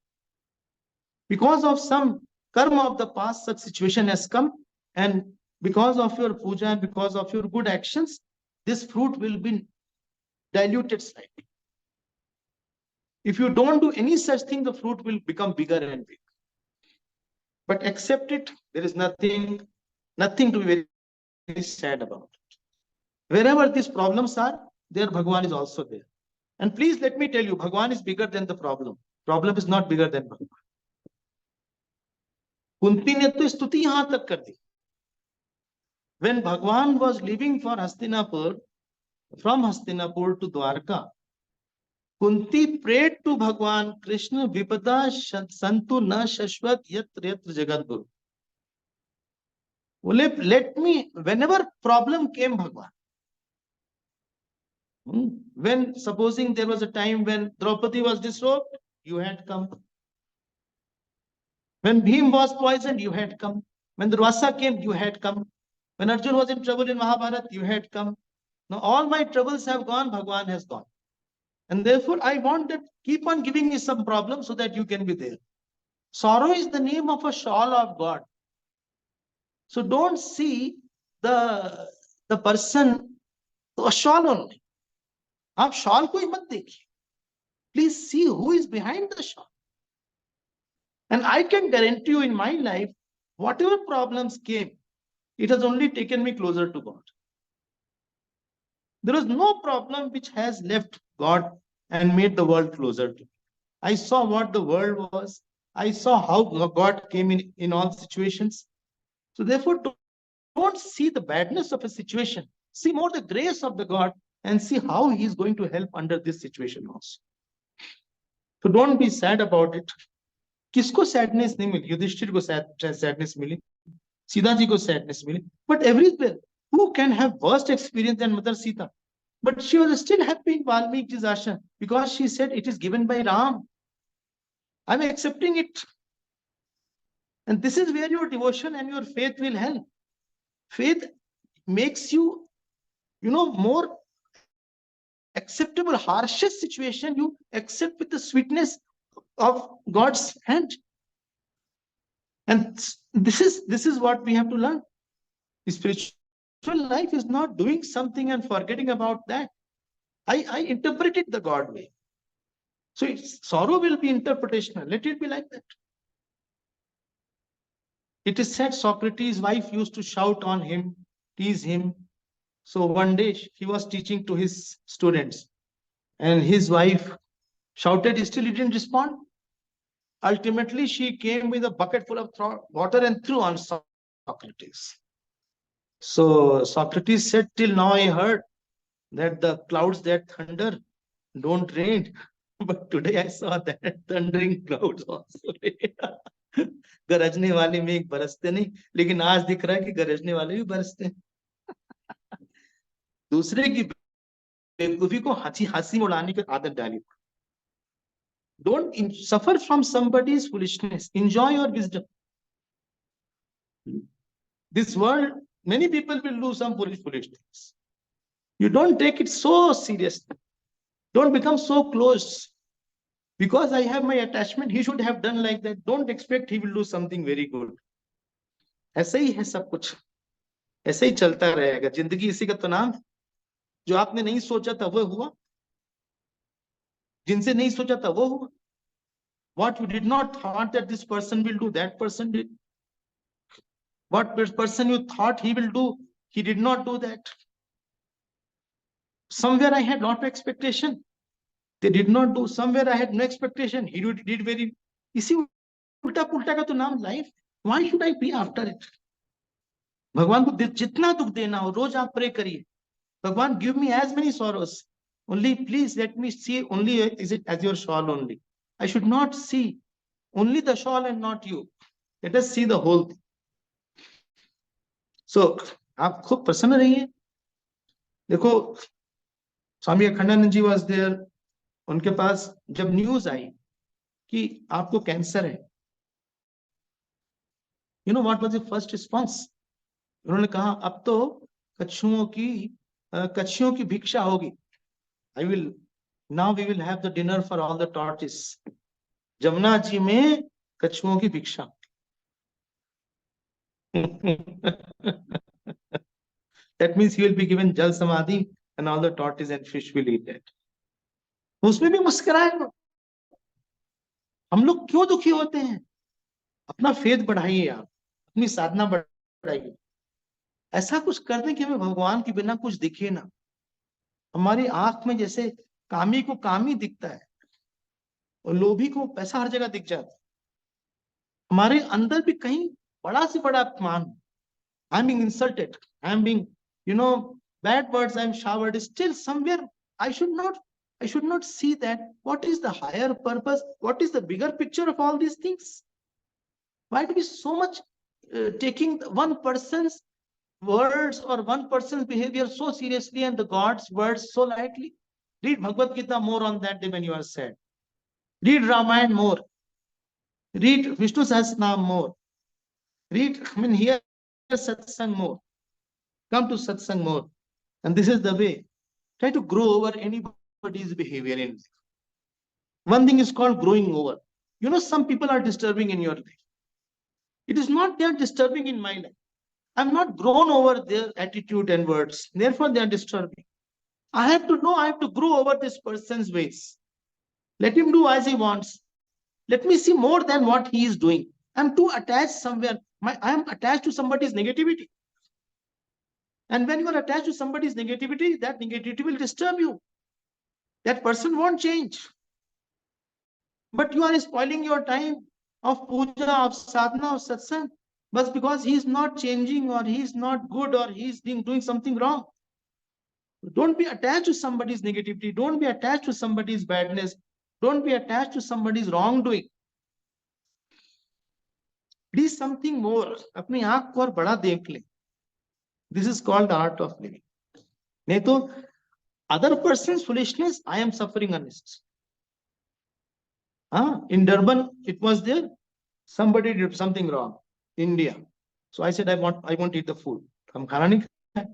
Because of some karma of the past, such situation has come, and because of your puja and because of your good actions, this fruit will be diluted slightly. If you don't do any such thing, the fruit will become bigger and bigger. But accept it. There is nothing to be very, very sad about it. Wherever these problems are, there Bhagwan is also there. And please let me tell you, Bhagwan is bigger than the problem. Problem is not bigger than Bhagwan. Kunti ne to stuti yahan tak kar di. When Bhagwan was leaving for Hastinapur, from Hastinapur to Dwarka, Kunti prayed to Bhagwan Krishna, Vipada Santu na Shashwat Yatra Yatra Jagadguru. Let me, whenever problem came, Bhagwan. When, supposing there was a time when Draupadi was disrobed, you had come. When Bhim was poisoned, you had come. When Durvasa came, you had come. When Arjun was in trouble in Mahabharata, you had come. Now all my troubles have gone, Bhagwan has gone. And therefore, I want that keep on giving me some problems so that you can be there. Sorrow is the name of a shawl of God. So don't see the person to a shawl only. आप shawl को ही मत देखिए. Please see who is behind the shawl. And I can guarantee you in my life, whatever problems came, it has only taken me closer to God. There is no problem which has left God and made the world closer to me. I saw what the world was. I saw how God came in all situations. So therefore, don't see the badness of a situation. See more the grace of the God and see how He is going to help under this situation also. So don't be sad about it. किसको sadness नहीं मिली? युधिष्ठिर को sadness मिली, सीता जी को sadness milli, but everywhere, who can have worst experience than Mother Sita? But she was still happy in Valmiki's ashram because she said it is given by Ram. I'm accepting it. And this is where your devotion and your faith will help. Faith makes you, more acceptable. Harshest situation you accept with the sweetness of God's hand. And this is what we have to learn. The spiritual life is not doing something and forgetting about that. I interpret it the God way. So sorrow will be interpretational. Let it be like that. It is said Socrates' wife used to shout on him, tease him. So one day he was teaching to his students and his wife shouted, still he didn't respond. Ultimately, she came with a bucket full of water and threw on Socrates. So Socrates said, till now I heard that the clouds that thunder don't rain. But today I saw that thundering clouds also rain. गरजने वाले मेघ बरसते नहीं, लेकिन आज दिख रहा है कि गरजने वाले भी बरसते हैं। दूसरे की बेवकूफी को हंसी हंसी में उड़ाने की आदत डाली। Don't suffer from somebody's foolishness. Enjoy your wisdom. This world, many people will do some foolish things. You don't take it so seriously. Don't become so close. Because I have my attachment, he should have done like that. Don't expect he will do something very good. ऐसे ही है सब कुछ, ऐसे ही चलता रहेगा। जिंदगी इसी का तो नाम। जो आपने नहीं सोचा था वो हुआ, जिनसे नहीं सोचा था वो हुआ। What you did not thought that this person will do, that person did. What person you thought he will do, he did not do that. Somewhere I had lot of expectation, they did not do. Somewhere I had no expectation, he did very. इसी उल्टा पुल्टा का तो नाम life. Why should I be after it? भगवान को जितना दुख देना हो रोज आप प्रे करिए, भगवान give me as many sorrows, only please let me see only is it as your shawl only. I should not see only the shawl and not you. Let us see the whole thing. So आप खूब प्रसन्न रहिए। देखो Swami Akhandanand ji was there, उनके पास जब news आई कि आपको कैंसर है, you know what was the first response? उन्होंने कहा अब तो कच्छियों की भिक्षा होगी। I will now we will have the dinner for all the tortoise. Jamuna ji में कछुओं की भिक्षा। That means he will be given jal samadhi and all the tortoise and fish will eat that. उसमें भी मुस्कुराएगा। हम लोग क्यों दुखी होते हैं? अपना फेथ बढ़ाइए, आप अपनी साधना बढ़ाइए। ऐसा कुछ करने के हमें भगवान के बिना कुछ दिखे ना। हमारी आंख में जैसे कामी को कामी दिखता है और लोभी को पैसा हर जगह दिख जाता है, हमारे अंदर भी कहीं बड़ा से बड़ा अपमान। I am being insulted, I am being bad words I am showered, still somewhere I should not see that what is the higher purpose, what is the bigger picture of all these things. Why do we so much taking one person's words or one person's behavior so seriously and the God's words so lightly? Read Bhagavad Gita more on that day when you are sad. Read Ramayana more. Read Vishnu Sahasranam more. Hear Satsang more. Come to Satsang more. And this is the way. Try to grow over anybody's behavior in life. One thing is called growing over. Some people are disturbing in your life. It is not they are disturbing in my life. I'm not grown over their attitude and words. Therefore, they are disturbing. I have to grow over this person's ways. Let him do as he wants. Let me see more than what he is doing. I'm too attached somewhere. I am attached to somebody's negativity. And when you are attached to somebody's negativity, that negativity will disturb you. That person won't change. but you are spoiling your time of puja, of sadhana, of satsang, but because he is not changing, or he is not good, or he is doing something wrong. Don't be attached to somebody's negativity. Don't be attached to somebody's badness. Don't be attached to somebody's wrongdoing. It is something more. अपनी आंख को और बड़ा देख ले. This is called the art of living. नहीं तो other person's foolishness, I am suffering honest. In Durban, it was there. Somebody did something wrong. India. So I said, I won't eat the food. हम खाना नहीं खाए.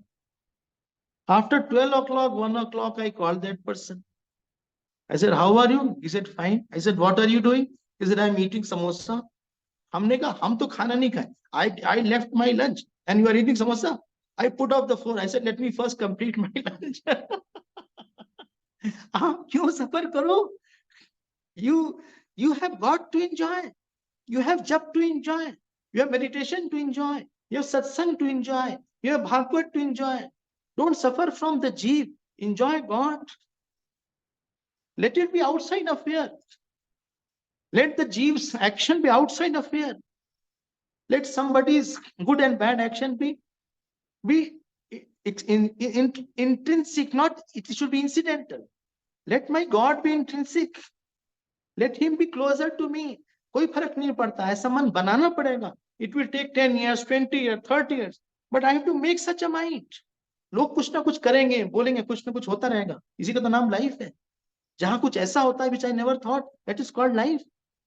After 12 o'clock, 1 o'clock, I called that person. I said, how are you? He said, fine. I said, what are you doing? He said, I'm eating samosa. हमने कहा हम तो खाना नहीं खाए. I left my lunch and you are eating samosa. I put off the phone. I said, let me first complete my lunch. आप क्यों सफर करो? You have got to enjoy. You have jap to enjoy. You have meditation to enjoy. You have satsang to enjoy. You have bhagavad to enjoy. Don't suffer from the jeev. Enjoy God. Let it be outside affair. Let the jeev's action be outside affair. Let somebody's good and bad action be intrinsic, not it should be incidental. Let my God be intrinsic. Let him be closer to me. कोई फर्क नहीं पड़ता, ऐसा मन बनाना पड़ेगा. It will take 10 years, 20 years, 30 years. But I have to make such a mind. लोग कुछ ना कुछ करेंगे, बोलेंगे, कुछ ना कुछ होता रहेगा. इसी का तो नाम लाइफ है. जहां कुछ ऐसा होता है which I never thought, that is called life.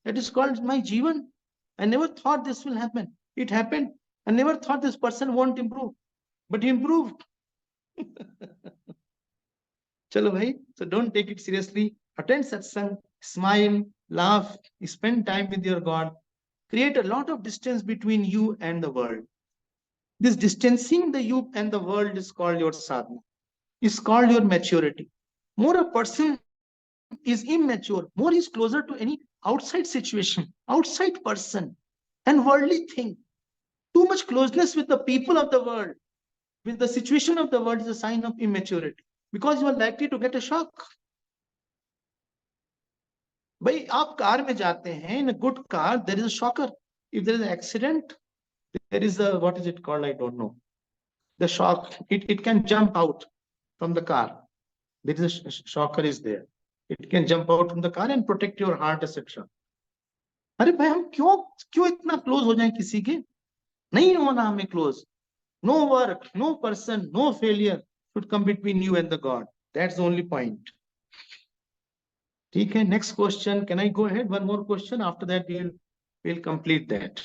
That is called my जीवन. I never thought this will happen. It happened. I never thought this person won't improve, but he improved. चलो भाई, so don't take it seriously. Attend satsang, smile, laugh, spend time with your God. Create a lot of distance between you and the world. This distancing the you and the world is called your sadhana. It's called your maturity. More a person is immature, more is closer to any outside situation, outside person, and worldly thing. Too much closeness with the people of the world, with the situation of the world, is a sign of immaturity, because you are likely to get a shock. भाई आप car में जाते हैं, in a good car there is a shocker. If there is an accident, there is a, what is it called, I don't know, the shock, it can jump out from the car. There is a shocker is there. It can jump out from the car and protect your heart, etc. अरे भाई हम क्यों इतना close हो जाए किसी के? नहीं होना हमें close. No work, no person, no failure should come between you and the God. That's the only point. ठीक है, next question. Can I go ahead? One more question. After that we'll complete that.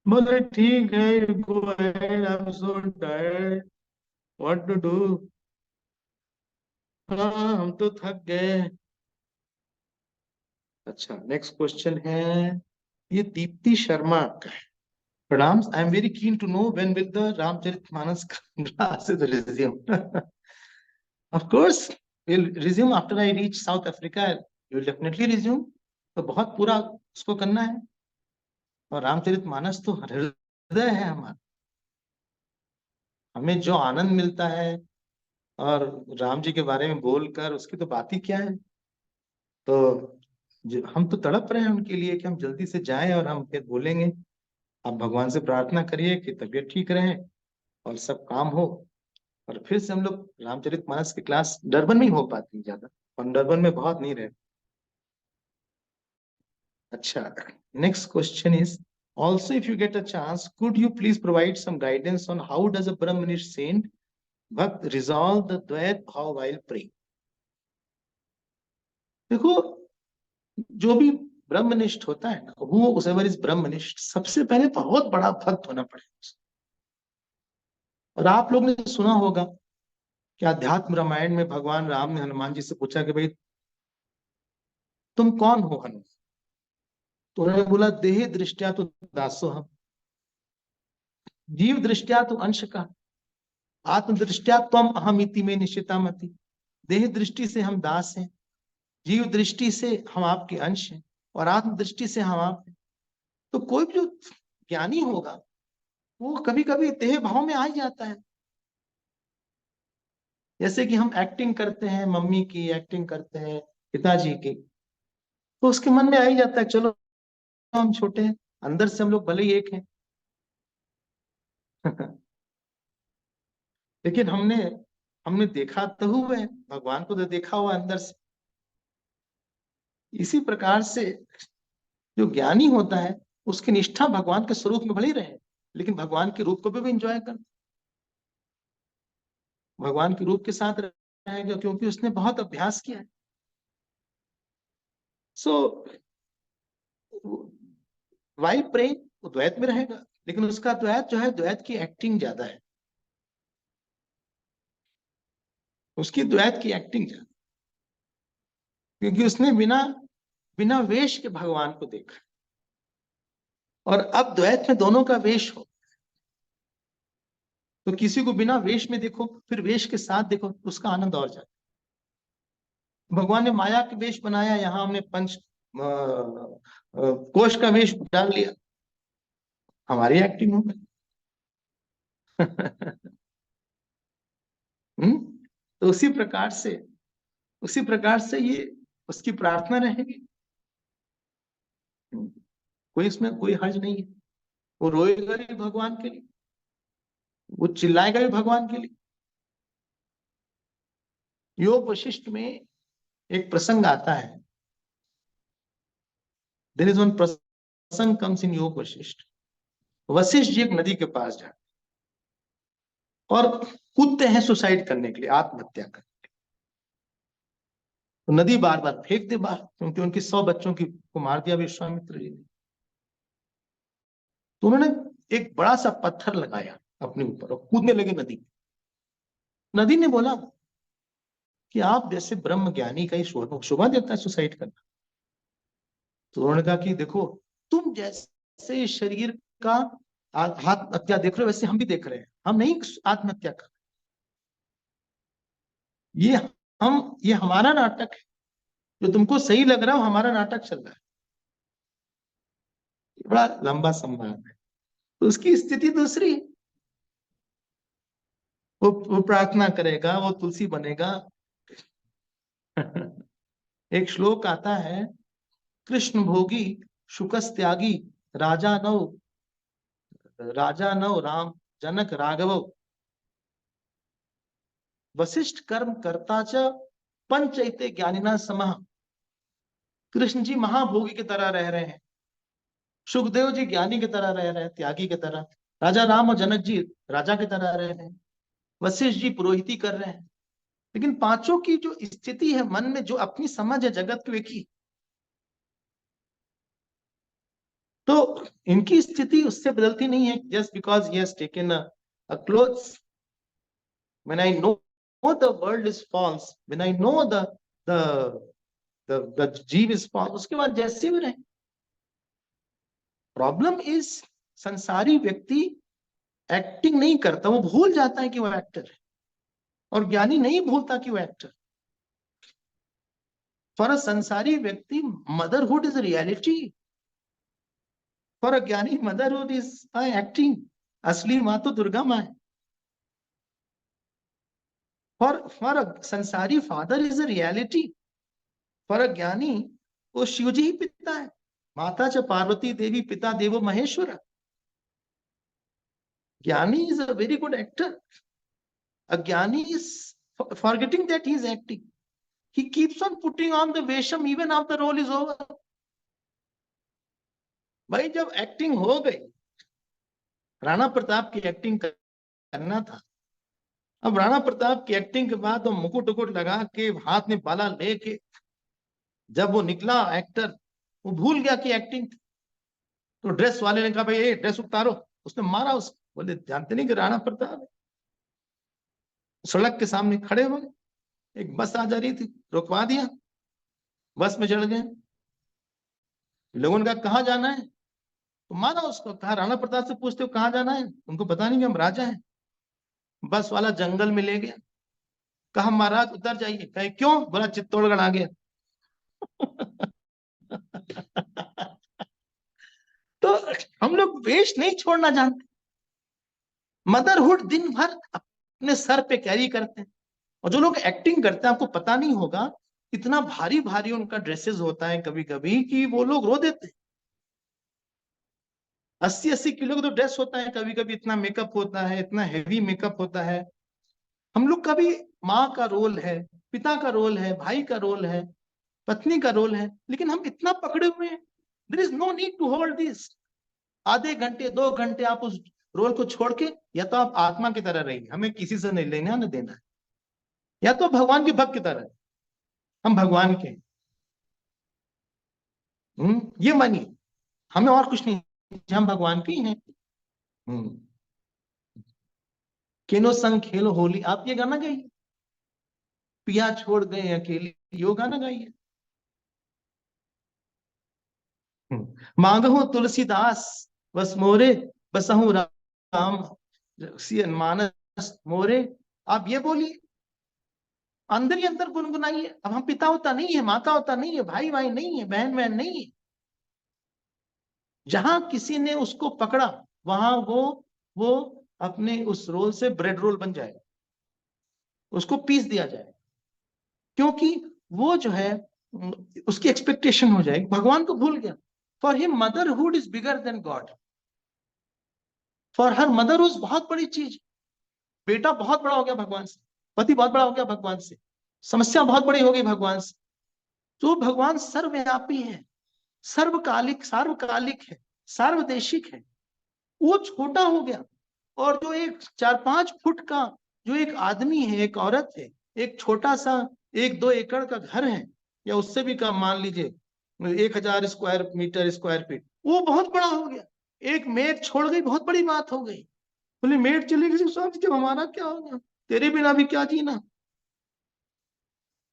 बोले ठीक है, go ahead. I'm so tired. What to do? हाँ हम तो थक गए. अच्छा, next question है, ये दीप्ति शर्मा का है. Pranams, I am very keen to know when will the Ramcharitmanas classes resume. Of course, we'll resume after I reach South Africa. You will definitely resume. तो बहुत पूरा उसको करना है. और रामचरितमानस तो हृदय है हमारा. हमें जो आनंद मिलता है और राम जी के बारे में बोलकर, उसकी तो बात ही क्या है. तो हम तो तड़प रहे हैं उनके लिए कि हम जल्दी से जाएं और हम फिर बोलेंगे. आप भगवान से प्रार्थना करिए कि तबीयत ठीक रहे और सब काम हो, और फिर से हम लोग रामचरितमानस की क्लास डरबन में ही हो पाती है ज्यादा, और डरबन में बहुत नहीं रहे. अच्छा, next question is, also if you get a chance, could you please provide some guidance on how does a Brahmanish saint Bhakt resolve the Dvait Bhav while praying? देखो, जो भी ब्रह्मनिष्ठ होता है ना, वो whoever is ब्रह्मनिष्ठ, सबसे पहले बहुत बड़ा भक्त होना पड़ेगा. और आप लोग ने सुना होगा कि अध्यात्म रामायण में भगवान राम ने हनुमान जी से पूछा कि भाई तुम कौन हो हनुमान? तो उन्होंने बोला, देह दृष्टिया तो दासो हम, जीव दृष्टिया तो अंश का, आत्म दृष्टिया त्वम अहमिति में निश्चिता मति. देह दृष्टि से हम दास हैं, जीव दृष्टि से हम आपके अंश हैं, और आत्म दृष्टि से हम आप हैं. तो कोई भी जो ज्ञानी होगा वो कभी कभी देह भाव में आ जाता है. जैसे कि हम एक्टिंग करते हैं, मम्मी की एक्टिंग करते हैं, पिताजी की, तो उसके मन में आ ही जाता है चलो हम छोटे हैं, अंदर से हम लोग भले ही एक हैं। लेकिन हमने हमने देखा तो हुआ है, भगवान को तो देखा हुआ अंदर से। इसी प्रकार से जो ज्ञानी होता है उसकी निष्ठा भगवान के स्वरूप में भले ही रहे, लेकिन भगवान के रूप को भी एंजॉय कर, भगवान के रूप के साथ रहेगा, क्योंकि उसने बहुत अभ्यास किया है। सो वाई प्रेम, वो द्वैत में रहेगा, लेकिन उसका द्वैत जो है, द्वैत की एक्टिंग ज्यादा है, उसकी द्वैत की एक्टिंग ज्यादा, क्योंकि उसने बिना बिना वेश के भगवान को देखा। और अब द्वैत में दोनों का वेश हो, तो किसी को बिना वेश में देखो, फिर वेश के साथ देखो, उसका आनंद और जाता। भगवान ने माया के वेश बनाया, यहाँ हमने पंच कोश का वेश डाल लिया, हमारी एक्टिंग हो गई। तो उसी प्रकार से ये उसकी प्रार्थना रहेगी। कोई इसमें कोई हर्ज नहीं है। वो रोएगा भी भगवान के लिए, वो चिल्लाएगा भी भगवान के लिए। योग वशिष्ठ में एक प्रसंग आता है, देयर इज वन प्रसंग कम्स इन योग वशिष्ठ। वशिष्ठ जी एक नदी के पास जाते और कूदते हैं सुसाइड करने के लिए, आत्महत्या कर। तो नदी बार बार फेंक दे बाहर, क्योंकि उनकी 100 बच्चों की को मार दिया विश्वामित्र जी ने। तो उन्होंने एक बड़ा सा पत्थर लगाया अपने ऊपर और कूदने लगे नदी। नदी ने बोला कि आप जैसे ब्रह्म ज्ञानी का ही शोभा देता है सुसाइड करना। तो उन्होंने कहा कि देखो, तुम जैसे शरीर का आत्महत्या देख रहे हो, वैसे हम भी देख रहे हैं, हम नहीं आत्महत्या कर, ये ये हमारा नाटक है, जो तुमको सही लग रहा हो, हमारा नाटक चल रहा है। बड़ा लंबा संवाद है। तो उसकी स्थिति दूसरी, वो प्रार्थना करेगा, वो तुलसी बनेगा। एक श्लोक आता है, कृष्ण भोगी शुकस त्यागी, राजा नव राम जनक राघव, वशिष्ठ कर्म करता च पंचैते ज्ञानिना समः। कृष्ण जी महाभोगी की तरह रह रहे हैं, सुखदेव जी ज्ञानी की तरह रह रहे हैं, त्यागी की तरह, राजा राम और जनक जी राजा की तरह रह रहे हैं, वशिष्ठ जी पुरोहिती कर रहे हैं। लेकिन पांचों की जो स्थिति है मन में, जो अपनी समझ है जगत को एक ही, तो इनकी स्थिति उससे बदलती नहीं है। Just because he has taken a clothes, when I know the world is false, when I know the जीव इज फॉल्स, उसके बाद जैसे भी रहे। प्रॉब्लम इज, संसारी व्यक्ति एक्टिंग नहीं करता, वो भूल जाता है कि वो एक्टर है, और ज्ञानी नहीं भूलता कि वो एक्टर। फॉर अ संसारी व्यक्ति motherhood is reality, for a ज्ञानी मदरहुड इज एक्टिंग। असली माँ तो दुर्गा माँ है। फॉर अ संसारी father is a reality, for a ज्ञानी वो शिव जी ही पिता है, माता च पार्वती देवी, पिता देवो महेश्वर। ज्ञानी is a very good actor, अज्ञानी is forgetting that he is acting. He keeps on putting on the vesham even after the role is over. भाई जब एक्टिंग हो गई, राणा प्रताप की एक्टिंग करना था, अब राणा प्रताप की एक्टिंग के बाद वो मुकुट उकुट लगा के, हाथ में बाला लेके जब वो निकला एक्टर, वो भूल गया कि एक्टिंग। तो ड्रेस वाले ने कहा भाई ये ड्रेस उतारो, उसने मारा उसको। बोले जानते नहीं कि राणा प्रताप है। सड़क के सामने खड़े हो गए, एक बस आ जा रही थी, रुकवा दिया, बस में चढ़ गए। लोगों ने कहा कहाँ जाना है, तो मारा उसको। कहा राणा प्रताप से पूछते हो कहाँ जाना है, उनको पता नहीं कि हम राजा हैं। बस वाला जंगल में ले गया, कहा महाराज उतर जाइए। कहे क्यों, बोला चित्तौड़गढ़ आ गया। तो हम लोग वेश नहीं छोड़ना जानते, मदरहुड दिन भर अपने सर पे कैरी करते हैं। और जो लोग एक्टिंग करते हैं, आपको पता नहीं होगा, इतना भारी भारी उनका ड्रेसेस होता है कभी कभी कि वो लोग रो देते हैं। 80-80 किलो का तो ड्रेस होता है कभी कभी, इतना मेकअप होता है, इतना हेवी मेकअप होता है। हम लोग का भी माँ का रोल है, पिता का रोल है, भाई का रोल है, पत्नी का रोल है, लेकिन हम इतना पकड़े हुए हैं। There is no need to hold this. आधे घंटे 2 घंटे आप उस रोल को छोड़ के, या तो आप आत्मा की तरह रहिए, हमें किसी से नहीं लेना न देना है, या तो भगवान के भक्त की तरह, हम भगवान के। ये मानिए, हमें और कुछ नहीं, हम भगवान के ही हैं। हम्म केनो संग खेलो होली, आप ये गाना गाइए, पिया छोड़ गए अकेली, यो गाना गाइए। मांगहु तुलसीदास बस मोरे, बसहु राम सियन मानस मोरे। आप ये बोलिए, अंदर ही अंदर गुनगुनाइए। अब हम पिता होता नहीं है, माता होता नहीं है, भाई भाई नहीं है, बहन बहन नहीं है। जहां किसी ने उसको पकड़ा, वहां वो अपने उस रोल से ब्रेड रोल बन जाएगा, उसको पीस दिया जाए, क्योंकि वो जो है उसकी एक्सपेक्टेशन हो जाएगी, भगवान को भूल गया। For him motherhood is bigger than God. For her mother उस बहुत बड़ी चीज। बेटा बहुत बड़ा हो गया भगवान से, पति बहुत बड़ा हो गया भगवान से, समस्या बहुत बड़ी हो गई भगवान से। तो भगवान सर्वव्यापी है, सर्वकालिक सार्वकालिक है, सार्वदेशिक है। वो छोटा हो गया, और जो एक 4-5 फुट का जो एक आदमी है, एक औरत है, एक छोटा सा 1-2 एकड़ का घर है, या उससे भी कम मान लीजिए 1000 स्क्वायर मीटर स्क्वायर फीट, वो बहुत बड़ा हो गया। एक मेड छोड़ गई, बहुत बड़ी बात हो गई। बोले मेड चली गई, स्वामी जी हमारा क्या होगा, तेरे बिना भी क्या जीना।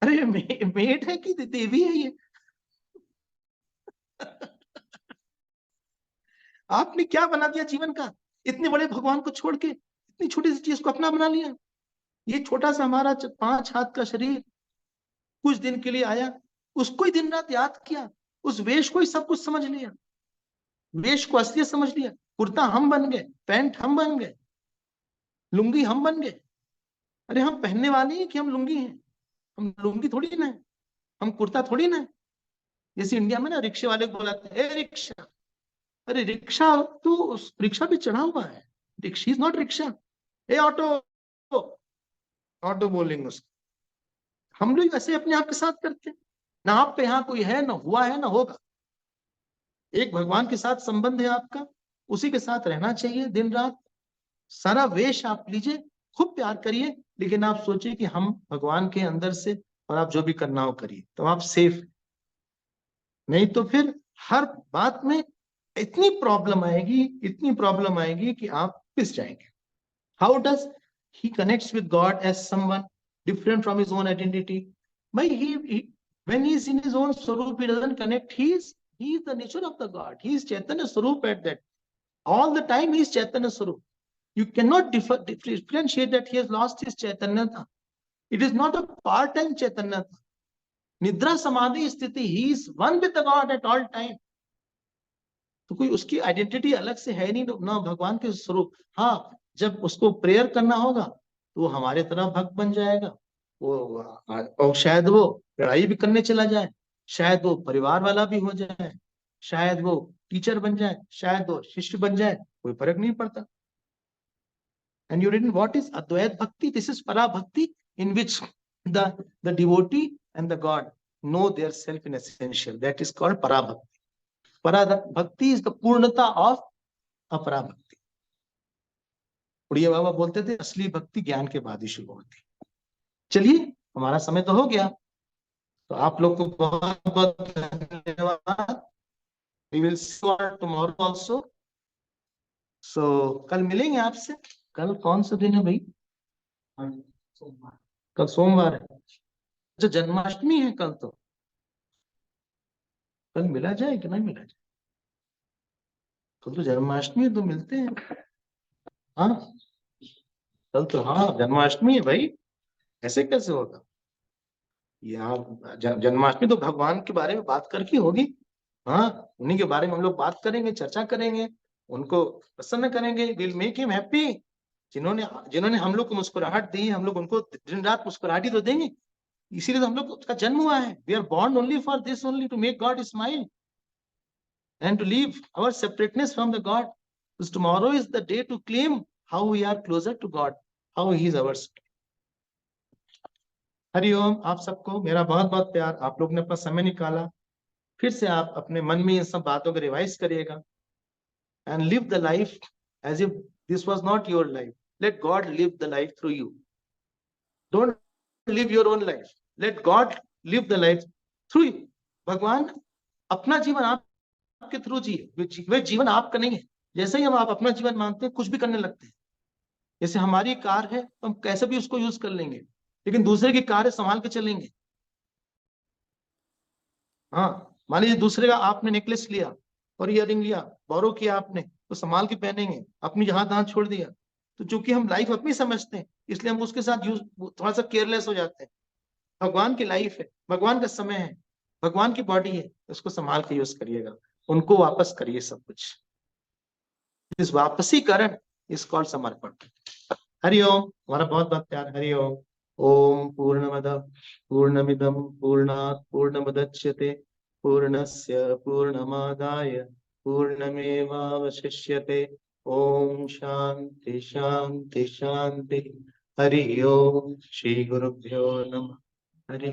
अरे मेड है कि देवी है ये? आपने क्या बना दिया जीवन का, इतने बड़े भगवान को छोड़ के इतनी छोटी सी चीज को अपना बना लिया। ये छोटा सा हमारा 5 हाथ का शरीर कुछ दिन के लिए आया, उसको ही दिन रात याद किया, उस वेश को ही सब कुछ समझ लिया, वेश को असलियत समझ लिया। कुर्ता हम बन गए, पैंट हम बन गए, लुंगी हम बन गए। अरे हम पहनने वाले हैं कि हम लुंगी हैं? हम लुंगी थोड़ी ना है, हम कुर्ता थोड़ी ना है। जैसे इंडिया में ना रिक्शे वाले को बुलाते हैं, ए रिक्शा। अरे रिक्शा तो उस रिक्शा पे चढ़ा हुआ है, rickshaw is not rickshaw. A auto, auto बोलेंगे उसको। हम लोग वैसे अपने आप के साथ करते हैं, ना आप पे यहाँ कोई है, ना हुआ है, ना होगा। एक भगवान के साथ संबंध है आपका, उसी के साथ रहना चाहिए दिन रात। सारा वेश आप लीजिए, खूब प्यार करिए, लेकिन आप सोचिए कि हम भगवान के अंदर से, और आप जो भी करना हो करिए, तो आप सेफ। नहीं तो फिर हर बात में इतनी प्रॉब्लम आएगी, इतनी प्रॉब्लम आएगी कि आप पिस जाएंगे। How does he connects with God as someone different from his own identity? By when he is in his own swarup, he doesn't connect. He is the nature of the God. He is Chaitanya Swarup at that. All the time he is Chaitanya Swarup. You cannot differentiate that he has lost his Chaitanyata. It is not a part-time Chaitanyata. Nidra Samadhi स्थिति, he is one with the God at all time. तो कोई उसकी identity अलग से है नहीं ना, भगवान के स्वरूप। हाँ, जब उसको प्रेयर करना होगा तो वो हमारे तरह भक्त बन जाएगा। वो और शायद वो लड़ाई भी करने चला जाए, शायद वो परिवार वाला भी हो जाए, शायद वो टीचर बन जाए, शायद वो शिष्य बन जाए, कोई फर्क नहीं पड़ता। And you didn't what is Advaita bhakti? This is para bhakti, in which the devotee and the god know their self in essential, that is called para bhakti. परा भक्ति इज द पूर्णता ऑफ अपरा भक्ति। उड़िया बाबा बोलते थे असली भक्ति ज्ञान के बाद ही शुरू होती। चलिए, हमारा समय तो हो गया, तो आप लोग को बहुत बहुत धन्यवाद। We will see you tomorrow also. So कल मिलेंगे आपसे। कल कौन सा दिन है भाई? कल सोमवार है। अच्छा, जन्माष्टमी है कल, तो कल मिला जाए कि नहीं मिला जाए? कल तो जन्माष्टमी है, तो मिलते हैं। हाँ, कल तो हाँ जन्माष्टमी है भाई, ऐसे कैसे होगा? यहाँ जन्माष्टमी तो भगवान के बारे में बात करके होगी। हाँ, उन्हीं के बारे में हम लोग बात करेंगे, चर्चा करेंगे, उनको प्रसन्न करेंगे। Will make him happy. जिन्होंने जिन्होंने हम लोग को मुस्कुराहट दी, हम लोग उनको दिन रात मुस्कुराहट ही तो देंगे। इसीलिए तो हम लोग का जन्म हुआ है। We are born only for this, only to make God smile and to leave our separateness from the God. Because tomorrow is the day to claim how we are closer to God, how He is ours. Hariom. आप सबको मेरा बहुत बहुत प्यार। आप लोग ने अपना समय निकाला। फिर से आप अपने मन में इन सब बातों को रिवाइज करिएगा and live the life as if this was not your life. Let God live the life through you. Don't live your own life. Let God live the life through you. भगवान अपना जीवन आपके through जिए। वे जीवन आपका नहीं है। जैसे ही हम आप अपना जीवन मानते हैं, कुछ भी करने लगते हैं। जैसे हमारी कार है तो हम कैसे भी उसको यूज कर लेंगे, लेकिन दूसरे की कार है संभाल के चलेंगे। हाँ, मान लीजिए दूसरे का आपने नेकलेस लिया और इयररिंग लिया, बोरो किया आपने, तो संभाल के पहनेंगे। अपनी जहां तहां छोड़ दिया तो चूंकि हम लाइफ अपनी समझते हैं, इसलिए हम उसके साथ यूज थोड़ा सा केयरलेस हो जाते हैं। भगवान की लाइफ है, भगवान का समय है, भगवान की बॉडी है, उसको संभाल के यूज करिएगा। उनको वापस करिए सब कुछ। इस वापसीकरण इज कॉल्ड समर्पण। हरिओम। हमारा बहुत बहुत प्यार। हरिओम। ओम पूर्णमद पूर्णमिदम पूर्णात् पूर्णमुदच्यते पूर्णस्य पूर्णमादाय पूर्णमेवावशिष्यते। ओम शांति शांति शांति। हरि ओम। श्री गुरुभ्यो नमः। हरि